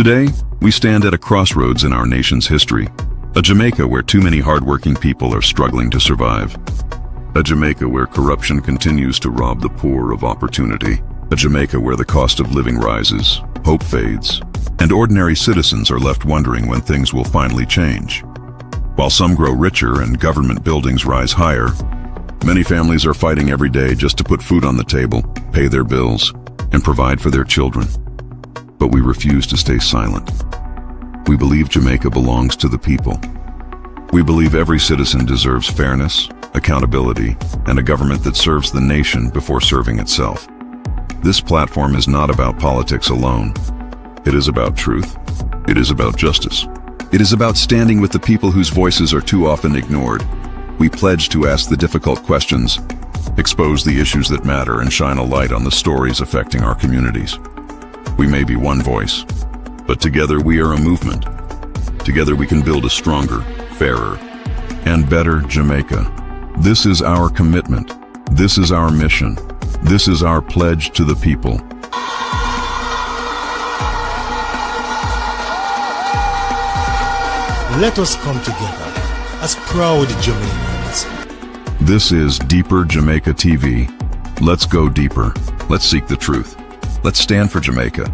Today, we stand at a crossroads in our nation's history, a Jamaica where too many hardworking people are struggling to survive. A Jamaica where corruption continues to rob the poor of opportunity. A Jamaica where the cost of living rises, hope fades, and ordinary citizens are left wondering when things will finally change. While some grow richer and government buildings rise higher, many families are fighting every day just to put food on the table, pay their bills, and provide for their children. But we refuse to stay silent. We believe Jamaica belongs to the people. We believe every citizen deserves fairness, accountability, and a government that serves the nation before serving itself. This platform is not about politics alone. It is about truth. It is about justice. It is about standing with the people whose voices are too often ignored. We pledge to ask the difficult questions, expose the issues that matter, and shine a light on the stories affecting our communities. We may be one voice, but together we are a movement. Together we can build a stronger, fairer, and better Jamaica. This is our commitment. This is our mission. This is our pledge to the people. Let us come together as proud Jamaicans. This is Deeper Jamaica TV. Let's go deeper. Let's seek the truth. Let's stand for Jamaica.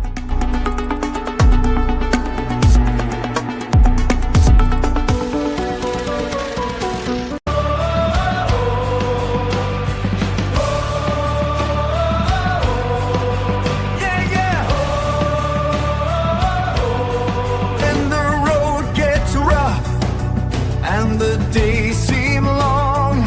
The days seem long.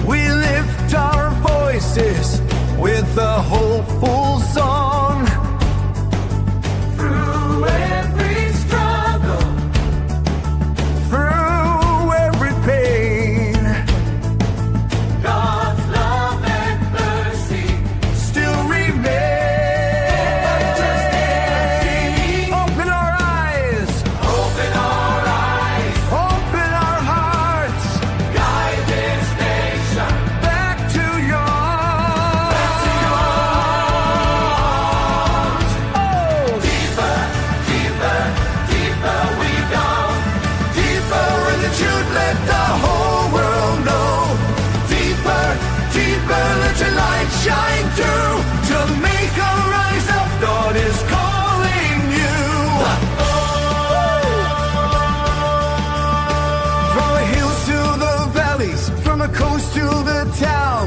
We lift our voices with a hopeful song. Through every struggle, through every pain, God's love and mercy still remain. Open our eyes. Open our hearts. Guide this nation back to yours. Oh, deeper, deeper, deeper we've gone. Deeper in the truth, let the whole world know. Deeper, deeper, let your light shine through. Jamaica, rise up, God is calling you. From the hills to the valleys, from the coast to the town,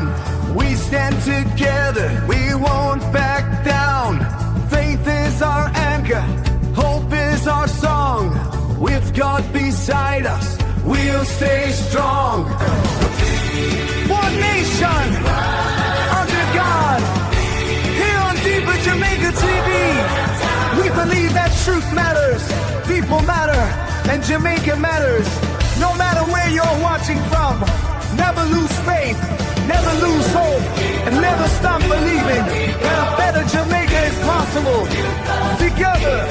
we stand together, we won't back down. Faith is our anchor, hope is our song. With God beside us, we'll stay strong. One nation, under God, here on Deeper Jamaica TV. We believe that truth matters, people matter, and Jamaica matters. No matter where you're watching from, never lose faith, never lose hope, and never stop believing that a better Jamaica is possible. Together,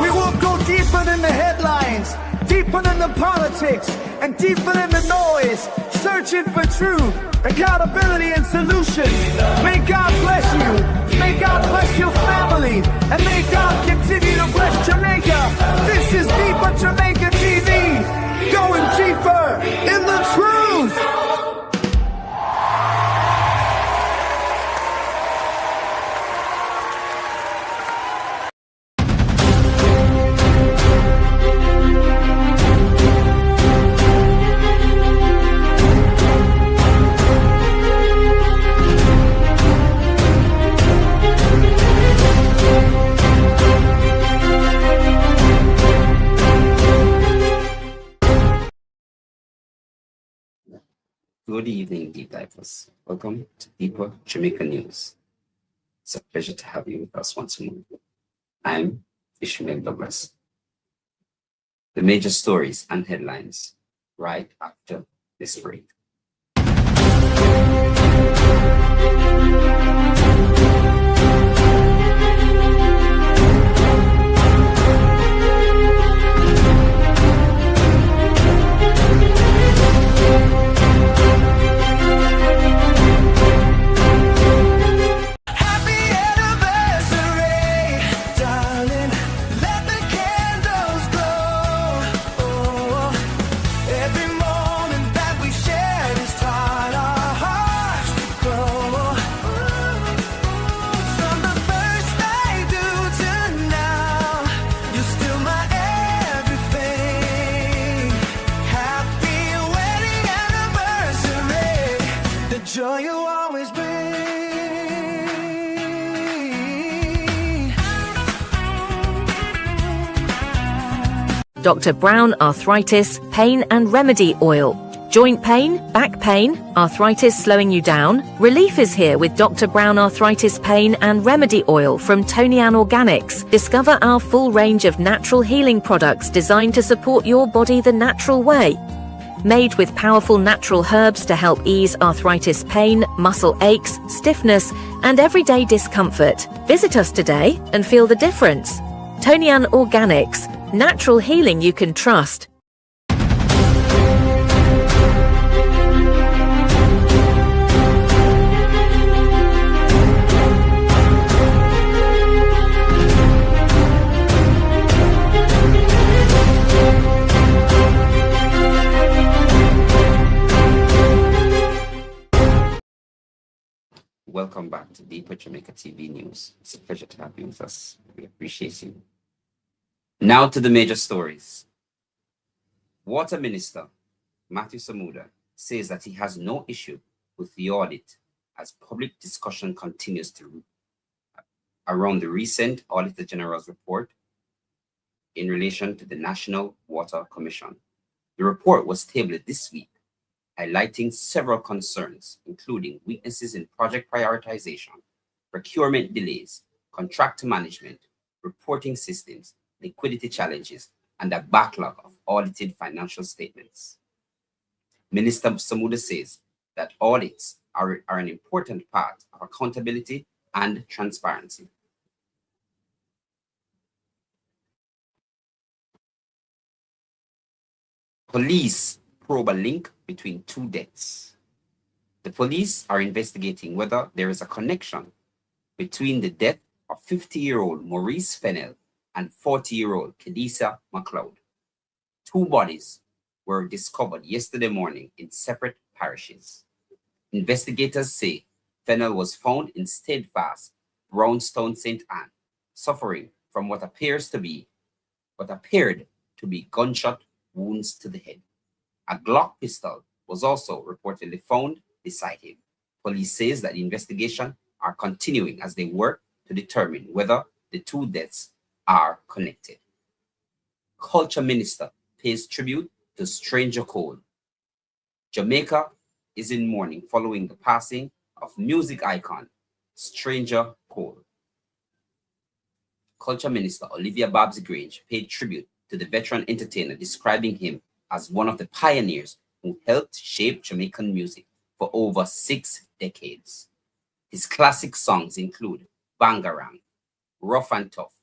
we will go deeper than the headlines, deeper than the politics, and deeper than the noise, searching for truth, accountability, and solutions. May God bless you, may God bless your family, and may God continue to bless Jamaica. This is Deeper Jamaica TV, going deeper in the truth. Good evening, Deep Divers. Welcome to Deeper Jamaica News. It's a pleasure to have you with us once more. I'm Ishmael Douglas. The major stories and headlines right after this break. Happy anniversary. Dr. Brown Arthritis Pain and Remedy Oil. Joint pain, back pain, arthritis slowing you down? Relief is here with Dr. Brown Arthritis Pain and Remedy Oil from Tonian Organics. Discover our full range of natural healing products designed to support your body the natural way. Made with powerful natural herbs to help ease arthritis pain, muscle aches, stiffness, and everyday discomfort. Visit us today and feel the difference. Tonian Organics, natural healing you can trust. Welcome back to Deeper Jamaica TV News. It's a pleasure to have you with us. We appreciate you. Now to the major stories. Water Minister Matthew Samuda says that he has no issue with the audit as public discussion continues around the recent Auditor General's report in relation to the National Water Commission. The report was tabled this week, highlighting several concerns, including weaknesses in project prioritization, procurement delays, contractor management, reporting systems, liquidity challenges, and a backlog of audited financial statements. Minister Samuda says that audits are an important part of accountability and transparency. Police probe a link between two deaths. The police are investigating whether there is a connection between the death of 50-year-old Maurice Fennell and 40-year-old Kedisa McLeod. Two bodies were discovered yesterday morning in separate parishes. Investigators say Fennell was found in Steadfast, Brownstown, St. Anne, suffering from what appeared to be gunshot wounds to the head. A Glock pistol was also reportedly found beside him. Police says that the investigation are continuing as they work to determine whether the two deaths are connected. Culture Minister pays tribute to Stranger Cole. Jamaica is in mourning following the passing of music icon Stranger Cole. Culture Minister Olivia Babs Grange paid tribute to the veteran entertainer, describing him as one of the pioneers who helped shape Jamaican music for over 6 decades. His classic songs include Bangarang, Rough and Tough,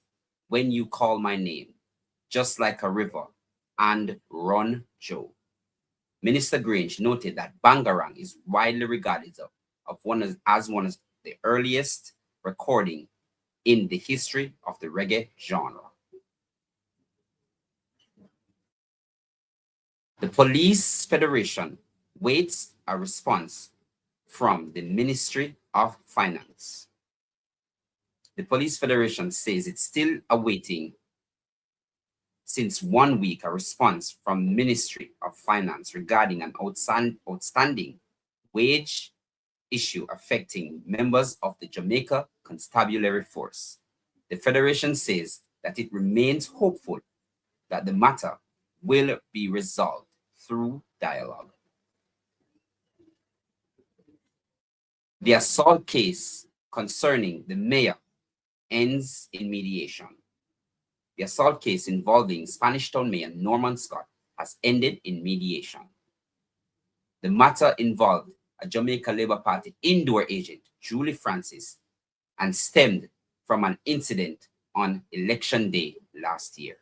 When You Call My Name, Just Like a River, and Run Joe. Minister Grange noted that Bangarang is widely regarded as one of the earliest recording in the history of the reggae genre. The Police Federation waits a response from the Ministry of Finance. The Police Federation says it's still awaiting, since 1 week, a response from the Ministry of Finance regarding an outstanding wage issue affecting members of the Jamaica Constabulary Force. The Federation says that it remains hopeful that the matter will be resolved through dialogue. The assault case concerning the mayor ends in mediation. The assault case involving Spanish Town Mayor Norman Scott has ended in mediation. The matter involved a Jamaica Labour Party indoor agent, Julie Francis, and stemmed from an incident on Election Day last year.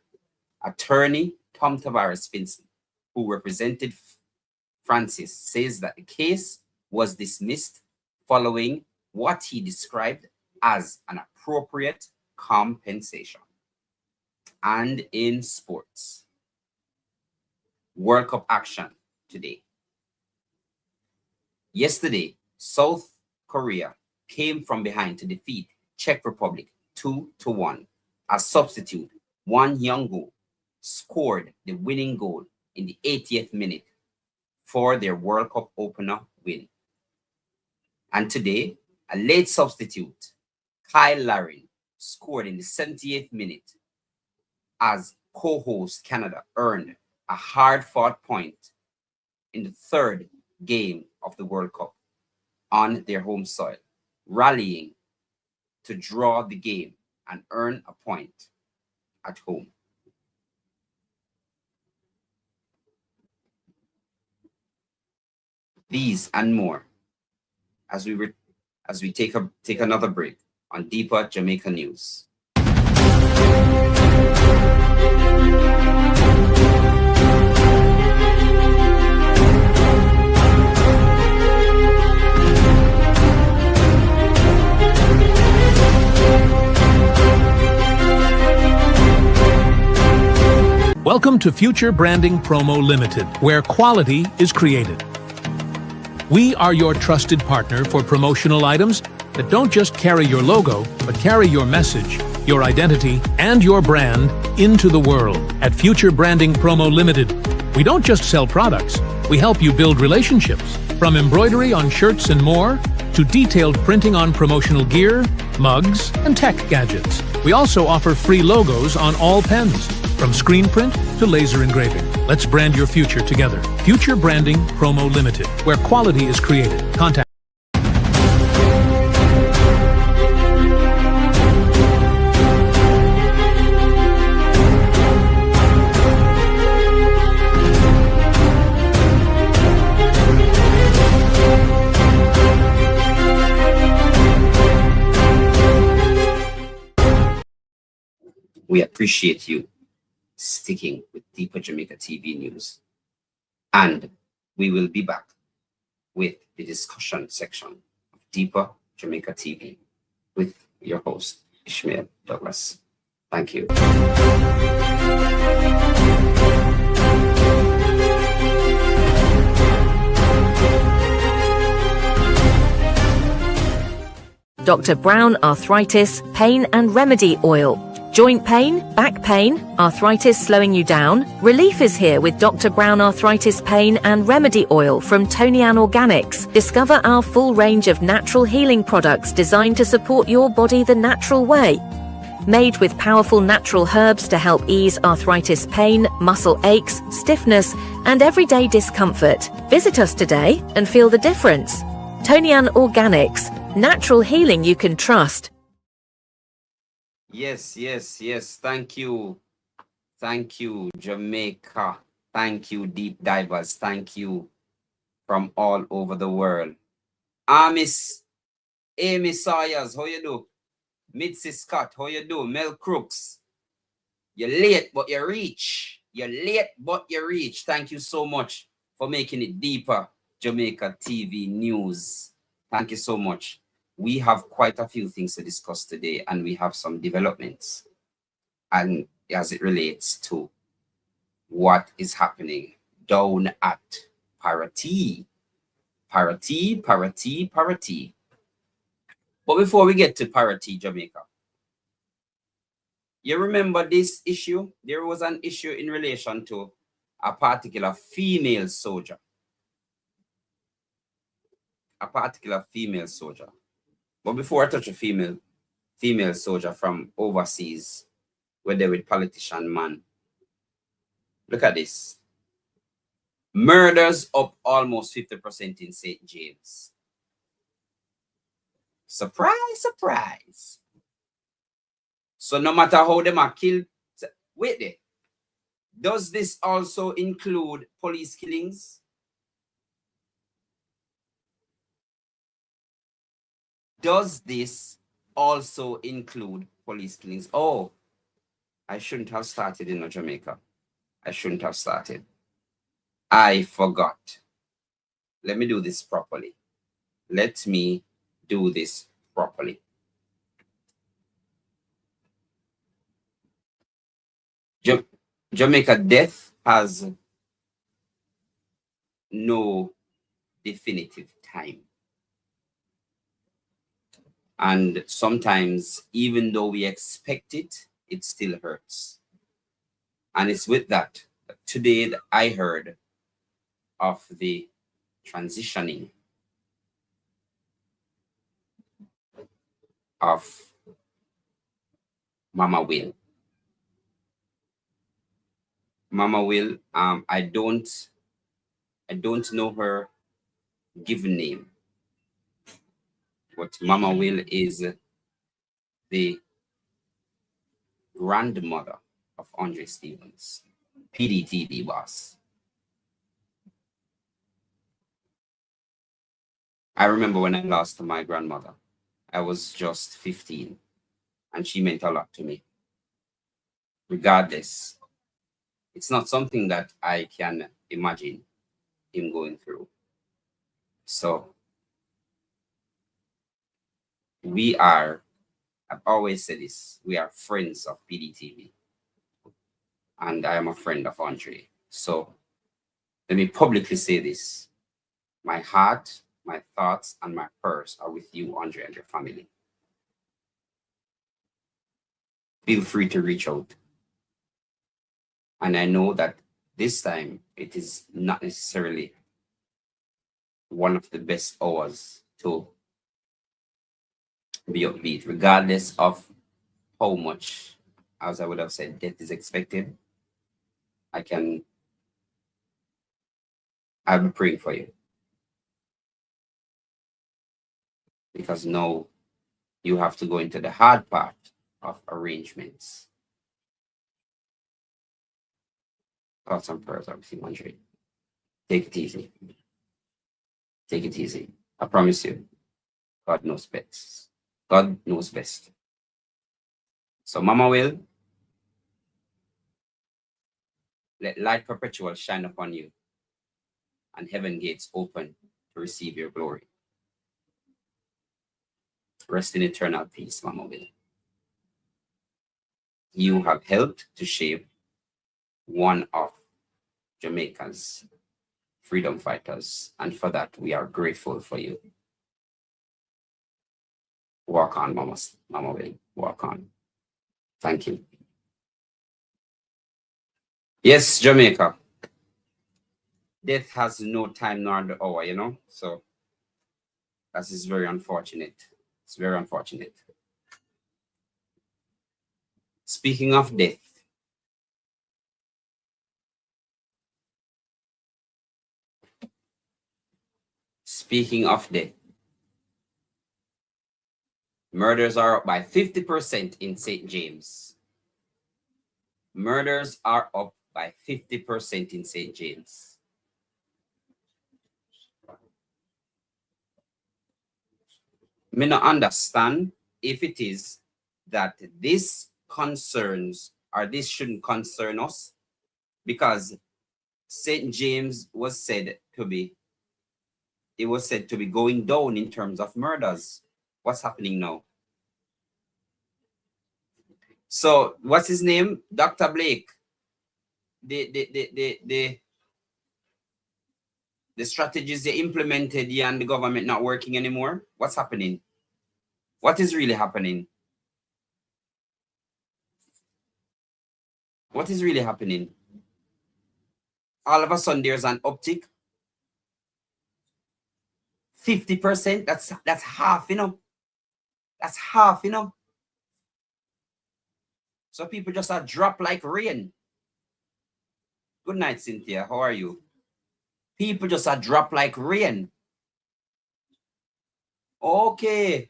Attorney Tom Tavares Finson, who represented Francis, says that the case was dismissed following what he described as an appropriate compensation. And in sports, World Cup action today. Yesterday, South Korea came from behind to defeat Czech Republic 2-1. As substitute, Won Young-go scored the winning goal in the 80th minute for their World Cup opener win. And today, a late substitute, Kyle Larin, scored in the 78th minute as co-host Canada earned a hard-fought point in the third game of the World Cup on their home soil, rallying to draw the game and earn a point at home. These and more as we take another break on Deeper Jamaica News. Welcome to Future Branding Promo Limited, where quality is created. We are your trusted partner for promotional items that don't just carry your logo, but carry your message, your identity, and your brand into the world. At Future Branding Promo Limited, we don't just sell products, we help you build relationships. From embroidery on shirts and more, to detailed printing on promotional gear, mugs, and tech gadgets. We also offer free logos on all pens, from screen print to laser engraving. Let's brand your future together. Future Branding Promo Limited, where quality is created. Contact We appreciate you sticking with Deeper Jamaica TV News. And we will be back with the discussion section of Deeper Jamaica TV with your host, Ishmael Douglas. Thank you. Dr. Brown Arthritis Pain and Remedy Oil. Joint pain, back pain, arthritis slowing you down? Relief is here with Dr. Brown Arthritis Pain and Remedy Oil from Tonian Organics. Discover our full range of natural healing products designed to support your body the natural way. Made with powerful natural herbs to help ease arthritis pain, muscle aches, stiffness, and everyday discomfort. Visit us today and feel the difference. Tonian Organics, natural healing you can trust. Yes. Thank you. Thank you, Jamaica. Thank you, deep divers. Thank you from all over the world. Miss Amy Sawyers, how you do? Mitzi Scott, how you do? Mel Crooks. You're late, but you reach. Thank you so much for making it Deeper Jamaica TV News. Thank you so much. We have quite a few things to discuss today, and we have some developments, and as it relates to what is happening down at Parati. But before we get to Parati, Jamaica, you remember this issue? There was an issue in relation to a particular female soldier. But before I touch a female soldier from overseas, where they with politician man, look at this. Murders up almost 50% in St. James. Surprise, surprise. So no matter how them are killed, wait there. Does this also include police killings? Does this also include police killings? Oh, I shouldn't have started in Jamaica. I shouldn't have started. I forgot. Let me do this properly. Jamaica death has no definitive time. And sometimes, even though we expect it, it still hurts. And it's with that today that I heard of the transitioning of Mama Will. Mama Will, I don't know her given name, but Mama Will is the grandmother of Andre Stevens, PDTV boss. I remember when I lost my grandmother, I was just 15, and she meant a lot to me. Regardless, it's not something that I can imagine him going through. So we are, I've always said this, we are friends of PDTV. And I am a friend of Andre. So let me publicly say this. My heart, my thoughts, and my purse are with you, Andre, and your family. Feel free to reach out. And I know that this time it is not necessarily one of the best hours to be upbeat, regardless of how much, as I would have said, death is expected. I'll be praying for you. Because now you have to go into the hard part of arrangements. Thoughts and prayers are with you, Andre. Take it easy. Take it easy. I promise you, God knows best. God knows best. So, Mama Will, let light perpetual shine upon you, and heaven gates open to receive your glory. Rest in eternal peace, Mama Will. You have helped to shape one of Jamaica's freedom fighters, and for that we are grateful for you. Walk on, Mama Will. Walk on. Thank you. Yes, Jamaica. Death has no time nor the hour, you know. So that is very unfortunate. It's very unfortunate. Speaking of death, murders are up by 50% in St. James. Murders are up by 50% in St. James. Me not understand if it is that this concerns or this shouldn't concern us, because St. James was said to be going down in terms of murders. What's happening now? So what's his name? Dr. Blake. The strategies they implemented and the government not working anymore. What's happening? What is really happening? What is really happening? All of a sudden there's an uptick. 50%, that's half, you know. That's half, you know. So people just are drop like rain. Good night, Cynthia. How are you? People just are drop like rain. Okay.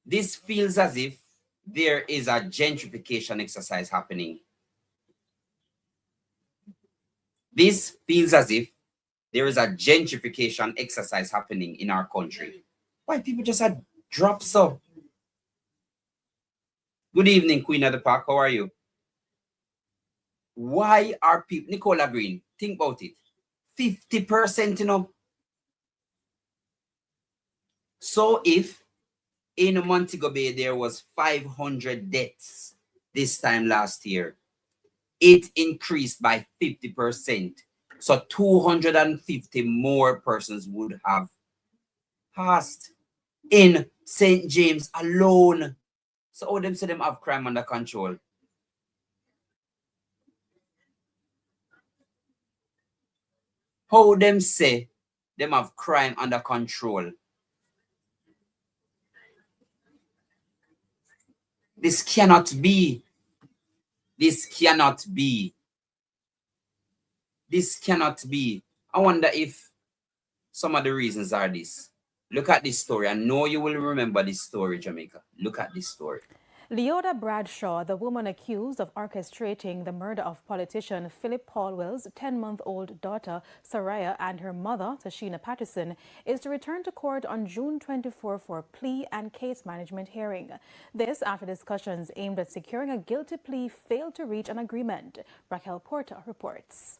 This feels as if there is a gentrification exercise happening. This feels as if there is a gentrification exercise happening in our country. Why people just are drop so? Good evening, Queen of the Park. How are you? Why are people, Nicola Green, think about it. 50%, you know. So if in Montego Bay there was 500 deaths this time last year, it increased by 50%. So 250 more persons would have passed in St. James alone. So all them say them have crime under control. How them say them have crime under control? This cannot be. This cannot be. This cannot be. I wonder if some of the reasons are this. Look at this story. I know you will remember this story, Jamaica. Look at this story. Leota Bradshaw, the woman accused of orchestrating the murder of politician Philip Paulwell's 10-month-old daughter, Saraya, and her mother, Tashina Patterson, is to return to court on June 24 for plea and case management hearing. This after discussions aimed at securing a guilty plea failed to reach an agreement. Raquel Porta reports.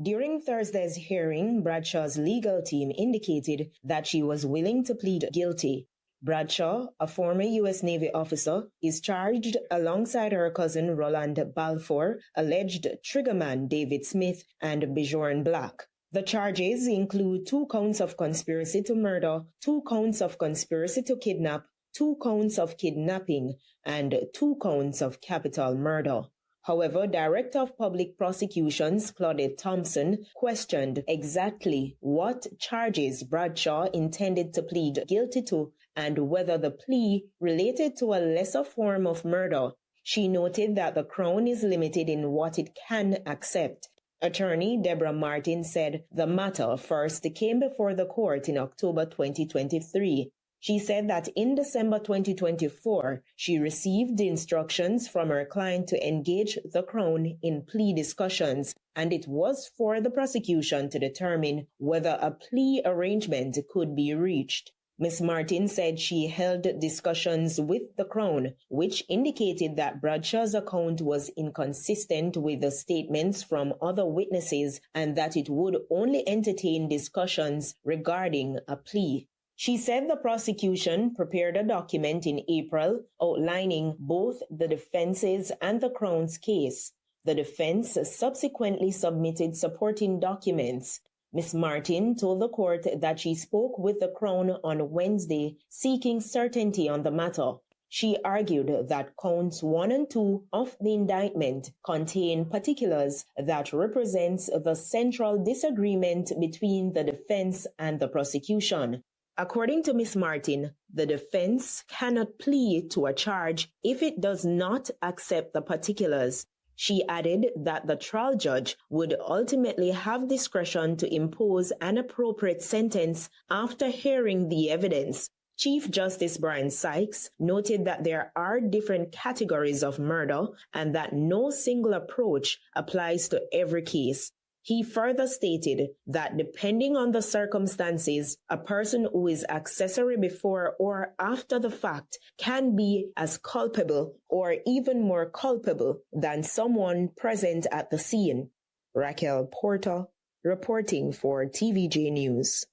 During Thursday's hearing, Bradshaw's legal team indicated that she was willing to plead guilty. Bradshaw, a former U.S. Navy officer, is charged alongside her cousin Roland Balfour, alleged triggerman David Smith, and Bjorn Black. The charges include 2 counts of conspiracy to murder, 2 counts of conspiracy to kidnap, 2 counts of kidnapping, and 2 counts of capital murder. However, Director of Public Prosecutions Claudette Thompson questioned exactly what charges Bradshaw intended to plead guilty to and whether the plea related to a lesser form of murder. She noted that the Crown is limited in what it can accept. Attorney Deborah Martin said the matter first came before the court in October 2023. She said that in December 2024, she received instructions from her client to engage the Crown in plea discussions, and it was for the prosecution to determine whether a plea arrangement could be reached. Ms. Martin said she held discussions with the Crown, which indicated that Bradshaw's account was inconsistent with the statements from other witnesses and that it would only entertain discussions regarding a plea. She said the prosecution prepared a document in April outlining both the defense's and the Crown's case. The defense subsequently submitted supporting documents. Ms. Martin told the court that she spoke with the Crown on Wednesday seeking certainty on the matter. She argued that counts 1 and 2 of the indictment contain particulars that represents the central disagreement between the defense and the prosecution. According to Ms. Martin, the defense cannot plead to a charge if it does not accept the particulars. She added that the trial judge would ultimately have discretion to impose an appropriate sentence after hearing the evidence. Chief Justice Brian Sykes noted that there are different categories of murder and that no single approach applies to every case. He further stated that depending on the circumstances, a person who is accessory before or after the fact can be as culpable or even more culpable than someone present at the scene. Raquel Porta, reporting for TVJ News.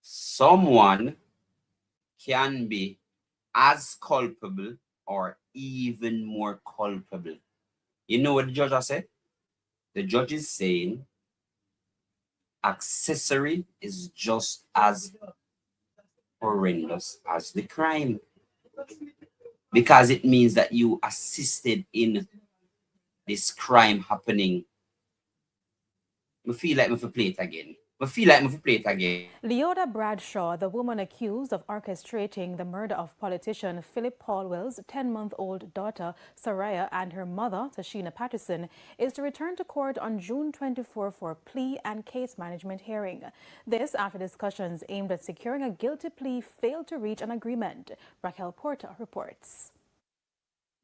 Someone can be as culpable or even more culpable. You know what the judge has said? The judge is saying accessory is just as horrendous as the crime, because it means that you assisted in this crime happening. I feel like I have to play it again. Leota Bradshaw, the woman accused of orchestrating the murder of politician Philip Paulwell's 10-month-old daughter, Saraya, and her mother, Tashina Patterson, is to return to court on June 24 for plea and case management hearing. This after discussions aimed at securing a guilty plea failed to reach an agreement. Raquel Porta reports.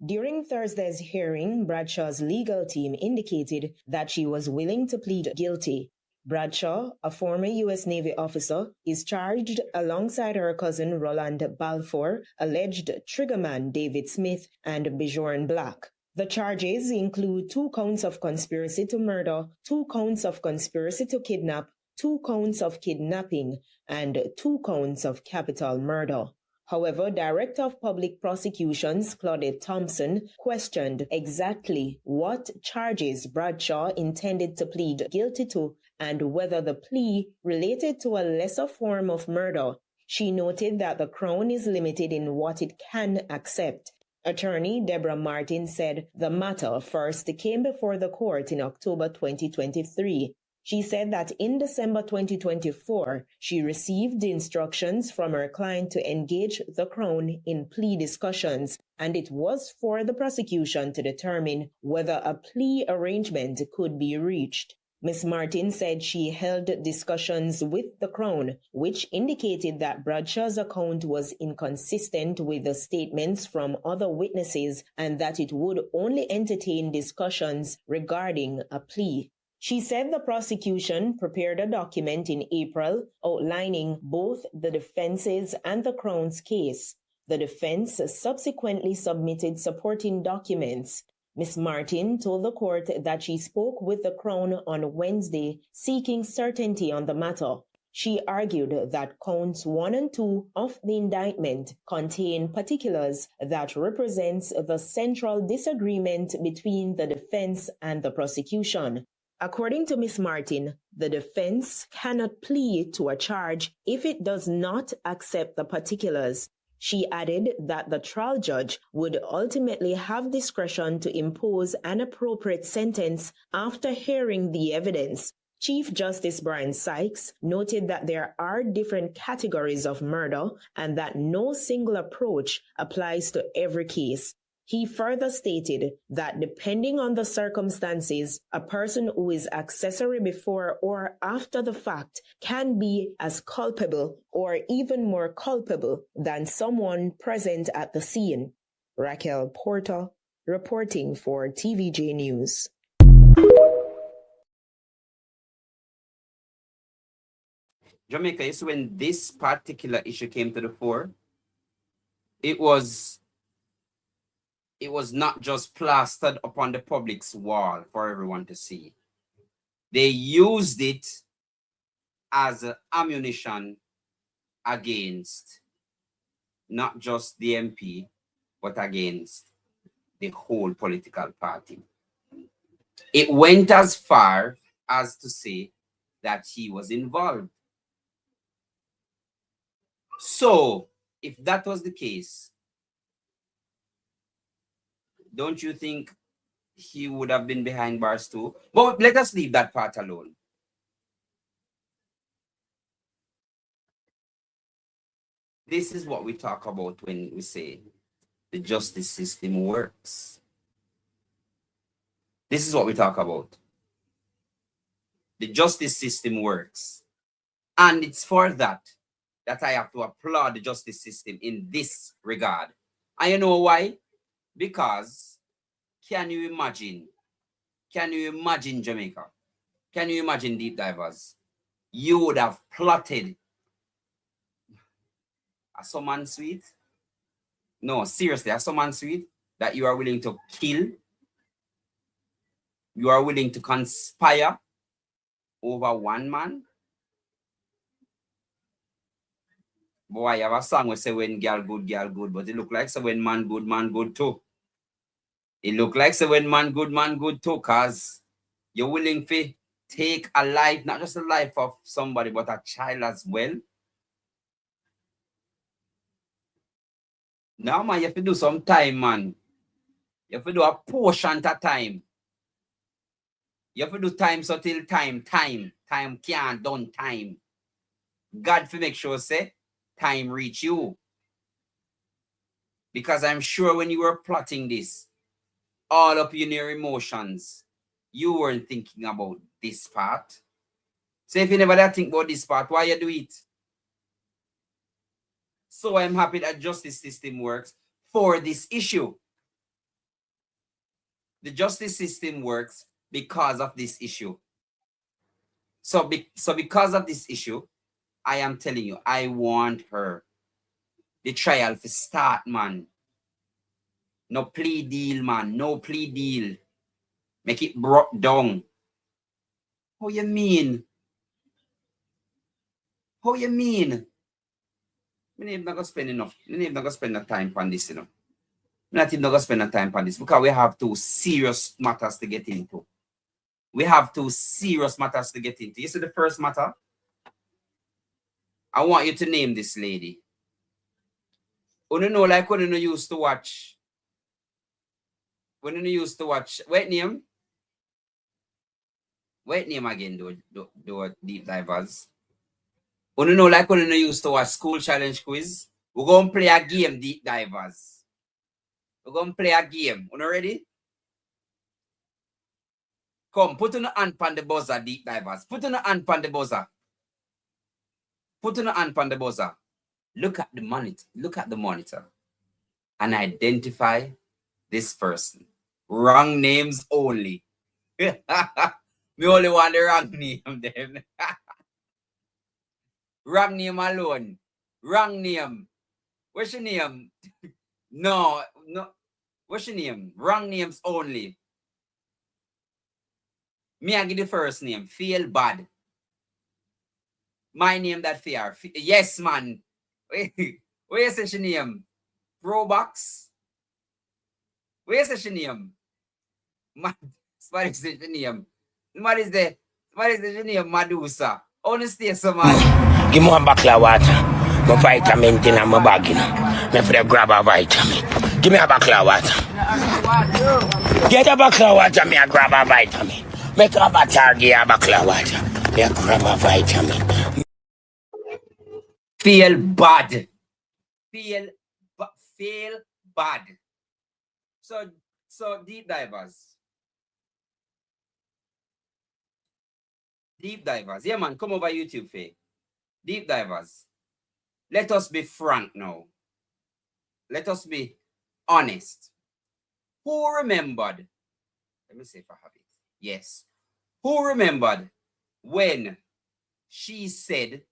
During Thursday's hearing, Bradshaw's legal team indicated that she was willing to plead guilty. Bradshaw, a former U.S. Navy officer, is charged alongside her cousin Roland Balfour, alleged triggerman David Smith, and Bjorn Black. The charges include 2 counts of conspiracy to murder, 2 counts of conspiracy to kidnap, 2 counts of kidnapping, and 2 counts of capital murder. However, Director of Public Prosecutions Claudette Thompson questioned exactly what charges Bradshaw intended to plead guilty to and whether the plea related to a lesser form of murder. She noted that the Crown is limited in what it can accept. Attorney Deborah Martin said the matter first came before the court in October 2023. She said that in December 2024, she received instructions from her client to engage the Crown in plea discussions, and it was for the prosecution to determine whether a plea arrangement could be reached. Ms. Martin said she held discussions with the Crown, which indicated that Bradshaw's account was inconsistent with the statements from other witnesses and that it would only entertain discussions regarding a plea. She said the prosecution prepared a document in April outlining both the defense's and the Crown's case. The defense subsequently submitted supporting documents. Ms. Martin told the court that she spoke with the Crown on Wednesday seeking certainty on the matter. She argued that counts 1 and 2 of the indictment contain particulars that represents the central disagreement between the defense and the prosecution. According to Ms. Martin, the defense cannot plead to a charge if it does not accept the particulars. She added that the trial judge would ultimately have discretion to impose an appropriate sentence after hearing the evidence. Chief Justice Brian Sykes noted that there are different categories of murder and that no single approach applies to every case. He further stated that depending on the circumstances, a person who is accessory before or after the fact can be as culpable or even more culpable than someone present at the scene. Raquel Porter, reporting for TVJ News. Jamaica, is when this particular issue came to the fore, it was not just plastered upon the public's wall for everyone to see. They used it as ammunition against not just the MP, but against the whole political party. It went as far as to say that he was involved. So, if that was the case, don't you think he would have been behind bars too? But let us leave that part alone. This is what we talk about when we say the justice system works. This is what we talk about. The justice system works. And it's for that I have to applaud the justice system in this regard. And you know why? Because can you imagine Jamaica? Can you imagine deep divers? You would have plotted a summon suite. No, seriously, a summon suite that you are willing to kill. You are willing to conspire over one man. Boy, I have a song we say when girl good, but it look like so when man good too. It look like so when man good too, cause you're willing to take a life, not just a life of somebody, but a child as well. Now, man, you have to do some time, man. You have to do a portion at a time. You have to do time so till time can't done time. God for make sure say time reach you. Because I'm sure when you were plotting this, all up in your emotions, you weren't thinking about this part. So if you never think about this part, why you do it? So I'm happy that justice system works for this issue. The justice system works because of this issue. So because of this issue, I am telling you, I want her. The trial to start, man. No plea deal, man. No plea deal. Make it brought down. How you mean? How you mean? I'm not gonna spend enough. I'm not gonna spend the time on this, you know. I'm not even gonna spend the time on this because we have two serious matters to get into. We have two serious matters to get into. You see the first matter? I want you to name this lady. You know, like when you used to watch. When you used to watch, what name? Wait name again, do deep divers. You know, like when you used to watch school challenge quiz, we're gonna play a game, deep divers. We're gonna play a game. You ready? Come, put on the hand on the buzzer, deep divers. Put on the hand on the buzzer. Put on the hand on the buzzer. Look at the monitor. Look at the monitor. And identify this person. Wrong names only. Me only want the wrong name then. Wrong name alone. Wrong name. What's your name? No. What's your name? Wrong names only. Me, I give the first name. Feel bad. My name that fear. Yes, man. Where's your name? Probox. Where's your name? What is the name? What is the name? Medusa. Honestly, so man. Give me one bottle of water. My vitamin in my bag. Me for grab a vitamin. Give me a bottle of water. Get a bottle of water, me a grab a vitamin. Make a bottle, give a bottle of water. Me a grab a vitamin. Feel bad. Feel bad. So deep divers. Deep divers. Yeah, man, come over YouTube, Faye. Deep divers. Let us be frank now. Let us be honest. Who remembered? Let me see if I have it. Yes. Who remembered when she said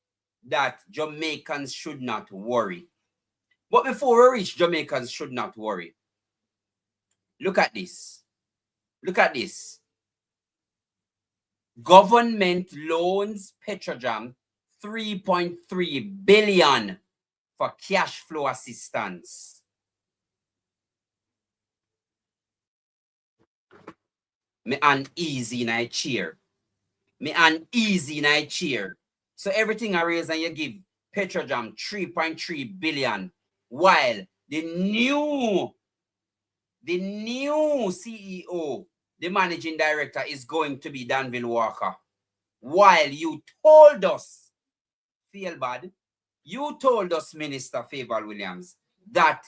that Jamaicans should not worry? But before we reach Jamaicans should not worry, look at this. Look at this. Government loans Petrojam 3.3 billion for cash flow assistance. Me uneasy in a chair. Me uneasy in a chair. So everything I raise and you give Petrojam 3.3 billion, while the new CEO, the managing director, is going to be Danville Walker. While you told us, feel bad, you told us, Minister Favour Williams, that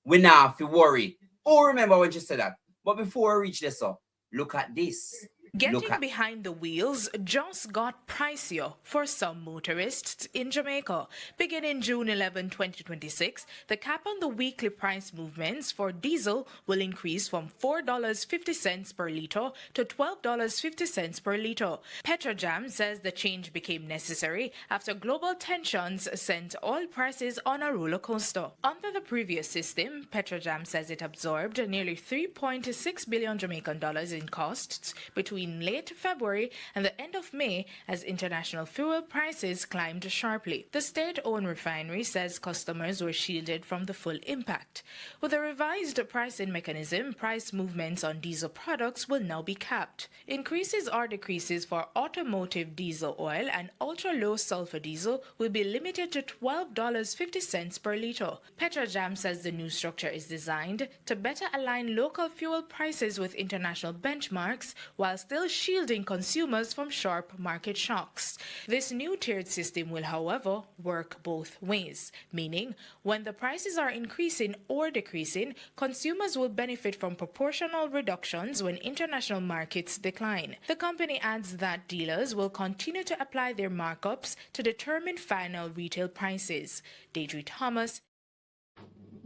we now have to worry. Oh, remember when she said that? But before we reach this up, look at this. Getting behind the wheels just got pricier for some motorists in Jamaica. Beginning June 11, 2026, the cap on the weekly price movements for diesel will increase from $4.50 per litre to $12.50 per litre. Petrojam says the change became necessary after global tensions sent oil prices on a roller coaster. Under the previous system, Petrojam says it absorbed nearly 3.6 billion Jamaican dollars in costs between late February and the end of May as international fuel prices climbed sharply. The state-owned refinery says customers were shielded from the full impact. With a revised pricing mechanism, price movements on diesel products will now be capped. Increases or decreases for automotive diesel oil and ultra-low sulfur diesel will be limited to $12.50 per litre. Petrojam says the new structure is designed to better align local fuel prices with international benchmarks while still shielding consumers from sharp market shocks. This new tiered system will, however, work both ways, meaning when the prices are increasing or decreasing, consumers will benefit from proportional reductions when international markets decline. The company adds that dealers will continue to apply their markups to determine final retail prices. Deidre Thomas.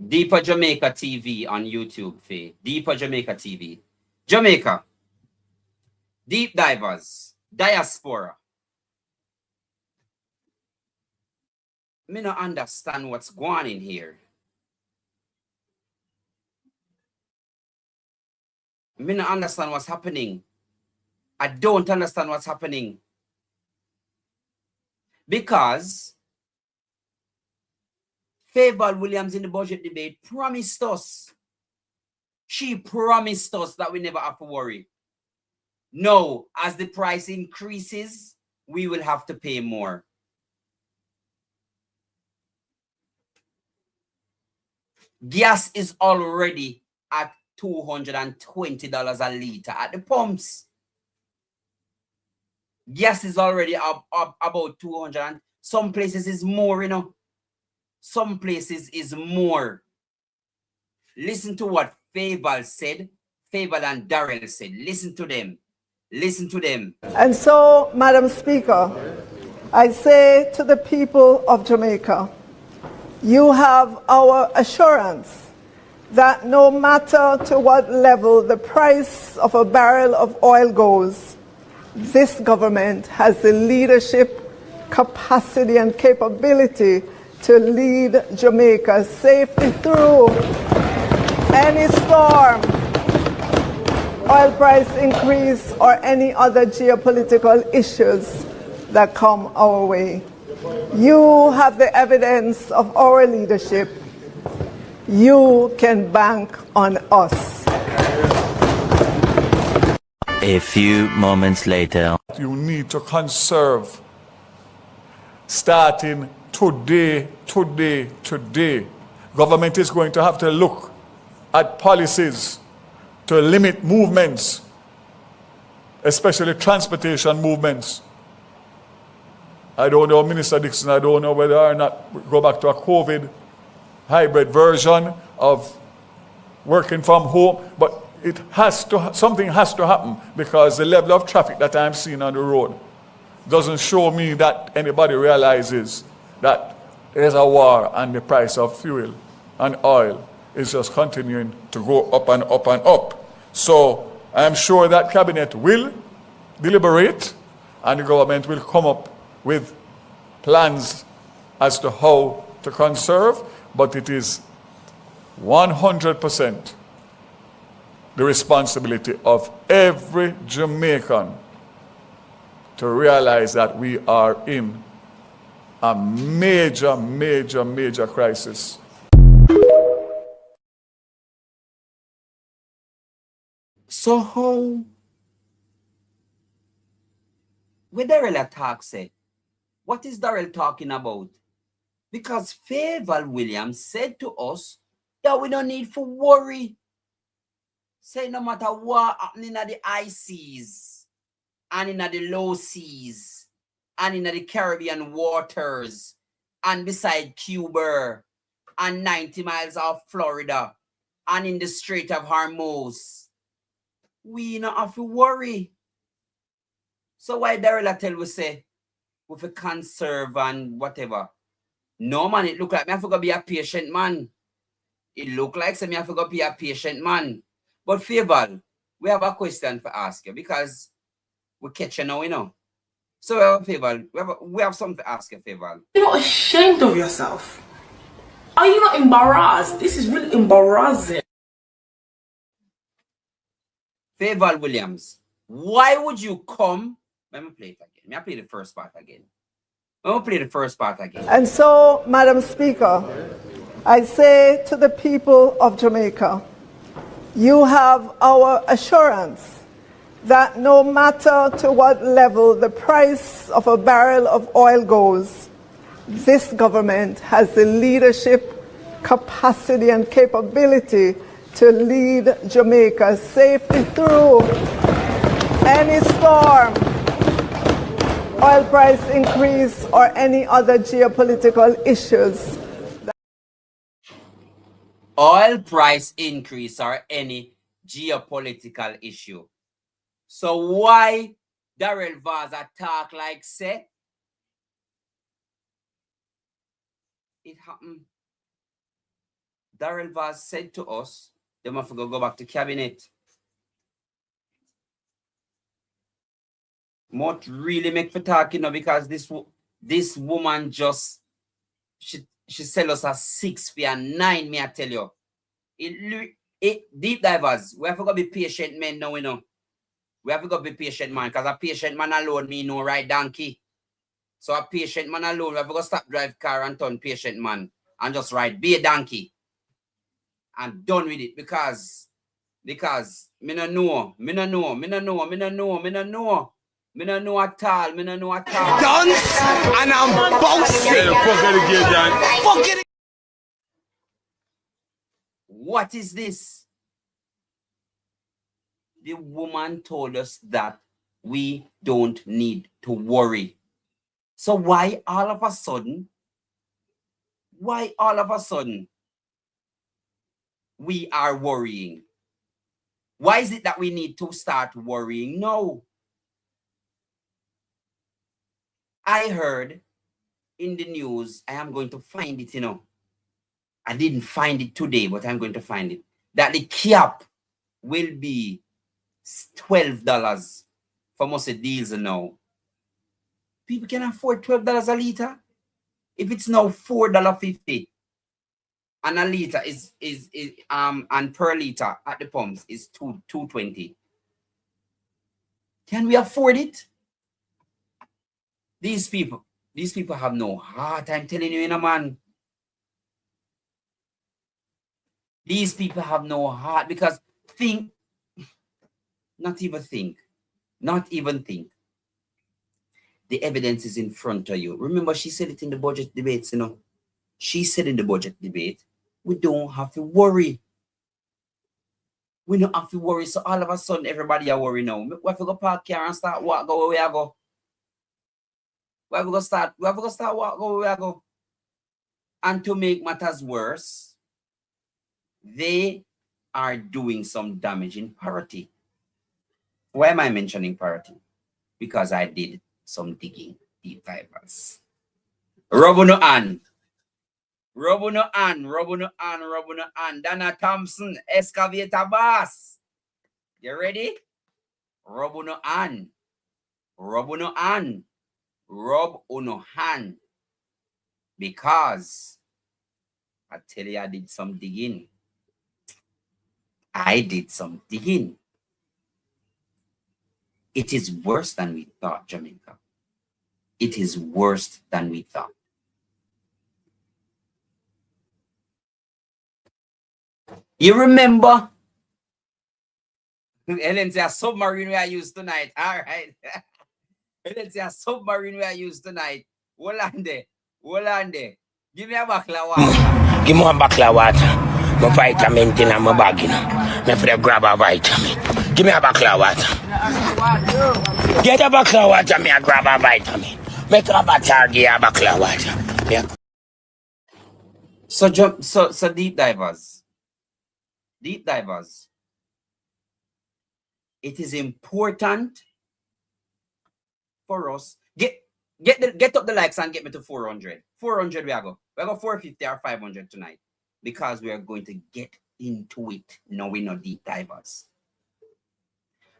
Deeper Jamaica TV on YouTube, Faye. Deeper Jamaica TV. Jamaica. Deep divers, diaspora. Me not understand what's going on in here. Me not understand what's happening. I don't understand what's happening. Because Favour Williams in the budget debate promised us. She promised us that we never have to worry. No, as the price increases, we will have to pay more. Gas is already at $220 a litre at the pumps. Gas is already up about 200, and some places is more, you know. Some places is more. Listen to what Faval said. Faval and Darrell said. Listen to them. Listen to them. And so, Madam Speaker, I say to the people of Jamaica, you have our assurance that no matter to what level the price of a barrel of oil goes, this government has the leadership, capacity and capability to lead Jamaica safely through any storm, oil price increase, or any other geopolitical issues that come our way. You have the evidence of our leadership. You can bank on us. A few moments later. You need to conserve starting today. Government is going to have to look at policies to limit movements, especially transportation movements. I don't know, Minister Dixon, I don't know whether or not we go back to a COVID hybrid version of working from home, but something has to happen, because the level of traffic that I'm seeing on the road doesn't show me that anybody realizes that there's a war and the price of fuel and oil is just continuing to go up and up and up. So I'm sure that cabinet will deliberate and the government will come up with plans as to how to conserve, but it is 100% the responsibility of every Jamaican to realize that we are in a major crisis. So how when Darrell talk say, what is Darrell talking about? Because Faval Williams said to us that we don't need to worry. Say no matter what happening in the high seas and in the low seas and in the Caribbean waters and beside Cuba and 90 miles off Florida and in the Strait of Hormuz, we not have to worry. So why Darrell tell we say we have to conserve and whatever? No man, it look like me have to go be a patient man. It look like me have to go be a patient man. But Faval, we have a question to ask you because we catch you now, you know. So Faval, we have something to ask you, Faval. You're not ashamed of yourself? Are you not embarrassed? This is really embarrassing. Faval Williams, why would you come? Let me play it again. Let me play the first part again. And so, Madam Speaker, I say to the people of Jamaica, you have our assurance that no matter to what level the price of a barrel of oil goes, this government has the leadership, capacity and capability to lead Jamaica safely through any storm, oil price increase, or any other geopolitical issues. Oil price increase or any geopolitical issue. So why Darrell Vaza talk like say it happened? Darrell Vaz said to us, they must go back to cabinet. What really make for talking, you know, because this woman just she sell us a 6 for a 9, me I tell you. It deep divers. We have to go be patient men now, you know. We have to go be patient man, because a patient man alone me no right donkey. So a patient man alone, we have to go stop drive car and turn patient man and just ride be a donkey. I'm done with it because me no know at all. Dance and I'm boasting. What is this? The woman told us that we don't need to worry. So why all of a sudden we are worrying? Why is it that we need to start worrying? No. I heard in the news, I am going to find it, I didn't find it today, but I'm going to find it, that the cap will be $12 for most of the deals now. People can afford $12 a liter. If it's now $4.50, and a liter is and per liter at the pumps is $2.20. Can we afford it? These people have no heart. I'm telling you, man. These people have no heart, because not even think. The evidence is in front of you. Remember, she said it in the budget debates, She said in the budget debate, we don't have to worry. We don't have to worry. So all of a sudden, everybody are worried now. We have to go park here and start walk, go where we go. We have to go start walk, go where we go. And to make matters worse, they are doing some damage in parity. Why am I mentioning parity? Because I did some digging, deep divers. Robuno Ann. Dana Thompson, excavator boss. You ready? Robuno Ann. Rub uno hand. Because I tell you, I did some digging. It is worse than we thought, Jamaica. It is worse than we thought. You remember? Ellen say a submarine we are used tonight. All right. Ellen say a submarine we are used tonight. Hold on there. Give me a bottle of water. Give me a bottle of water. My vitamin in my bag, Me for grab a vitamin. Give me a bottle of water. Get a bottle of water, me a grab a vitamin. Make a bottle, give a bottle of water. Yeah. So deep divers. It is important for us. Get up the likes and get me to 400. 400 we go. We go 450 or 500 tonight, because we are going to get into it. No, we're not deep divers.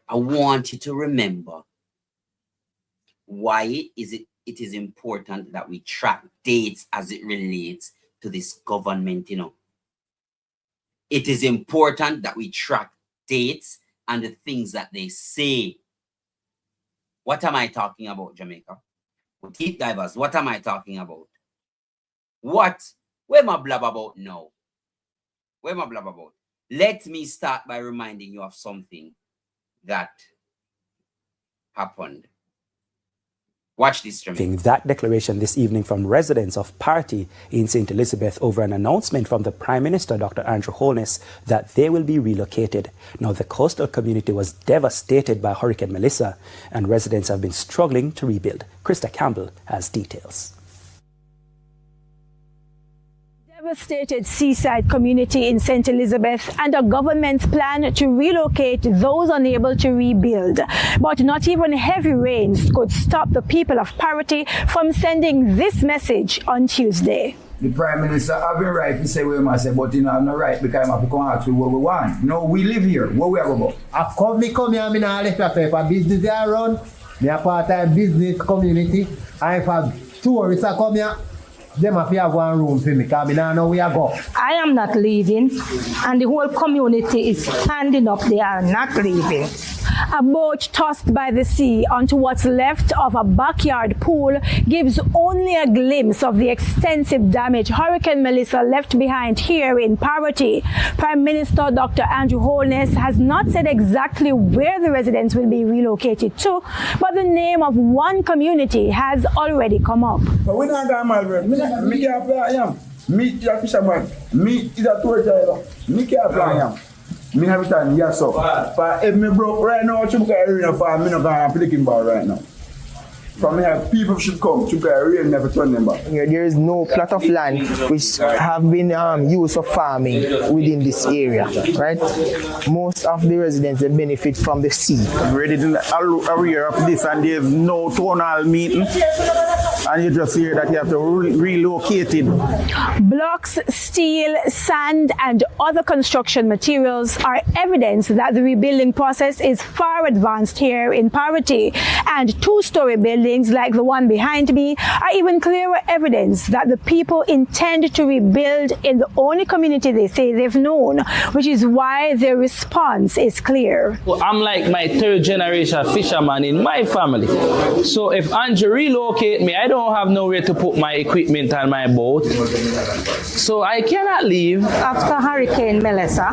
I want you to remember why it is important that we track dates as it relates to this government, It is important that we track dates and the things that they say. What am I talking about, Jamaica? Deep divers, what am I talking about? Where am I blab about now? Let me start by reminding you of something that happened. Watch this, Jamaica. That declaration this evening from residents of Party in St. Elizabeth over an announcement from the Prime Minister, Dr. Andrew Holness, that they will be relocated. Now, the coastal community was devastated by Hurricane Melissa, and residents have been struggling to rebuild. Krista Campbell has details. Devastated seaside community in St. Elizabeth and a government's plan to relocate those unable to rebuild. But not even heavy rains could stop the people of Parity from sending this message on Tuesday. The Prime Minister have been right to say what he must say, but he not right because I have to come ask you what we want. No, we live here. What we have about? I come here, I left a business I run. Me a part-time business community. And if a tourist come here, them have to have one room for me because I don't know where I go. I am not leaving, and the whole community is standing up. They are not leaving. A boat tossed by the sea onto what's left of a backyard pool gives only a glimpse of the extensive damage Hurricane Melissa left behind here in Parity. Prime Minister Dr. Andrew Holness has not said exactly where the residents will be relocated to, but the name of one community has already come up. But we don't got my word. Me can't play. Me is a fisherman. Me is a tour driver. Me can't play. Me have time, yes, so. But if me broke right now, Chumka area for me not gonna flicking ball right now. From here, people should come. Chumka area never turn them back. There is no plot of land which have been used for farming within this area, right? Most of the residents they benefit from the sea. I'm ready to aware of this, and there's no town hall meeting. And you just hear that you have to relocate it. Blocks, steel, sand, and other construction materials are evidence that the rebuilding process is far advanced here in Parvati. And two-story buildings like the one behind me are even clearer evidence that the people intend to rebuild in the only community they say they've known, which is why their response is clear. Well, I'm like my third generation fisherman in my family. So if Andrew relocate me, I don't have nowhere to put my equipment on my boat. So I cannot leave. After Hurricane Melissa,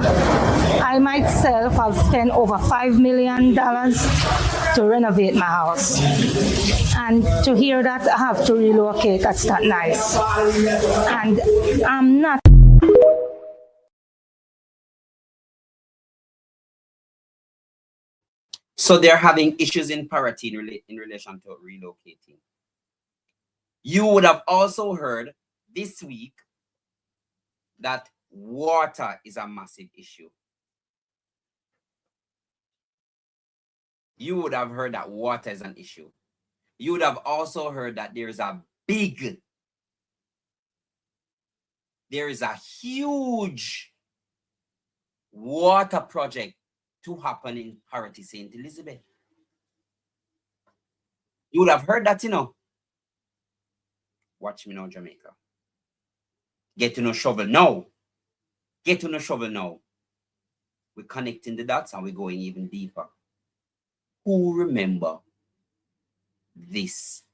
I myself have spent over $5 million to renovate my house. And to hear that I have to relocate, that's not nice. And I'm not. So they're having issues in Parvati in relation to relocating. You would have also heard this week that water is a massive issue. You would have heard that water is an issue. You would have also heard that there is a huge water project to happen in Parvati St. Elizabeth. You would have heard that, you know. Watch me now, Jamaica. Get to know shovel now. Get to know shovel now. We're connecting the dots and we're going even deeper. Who remember this?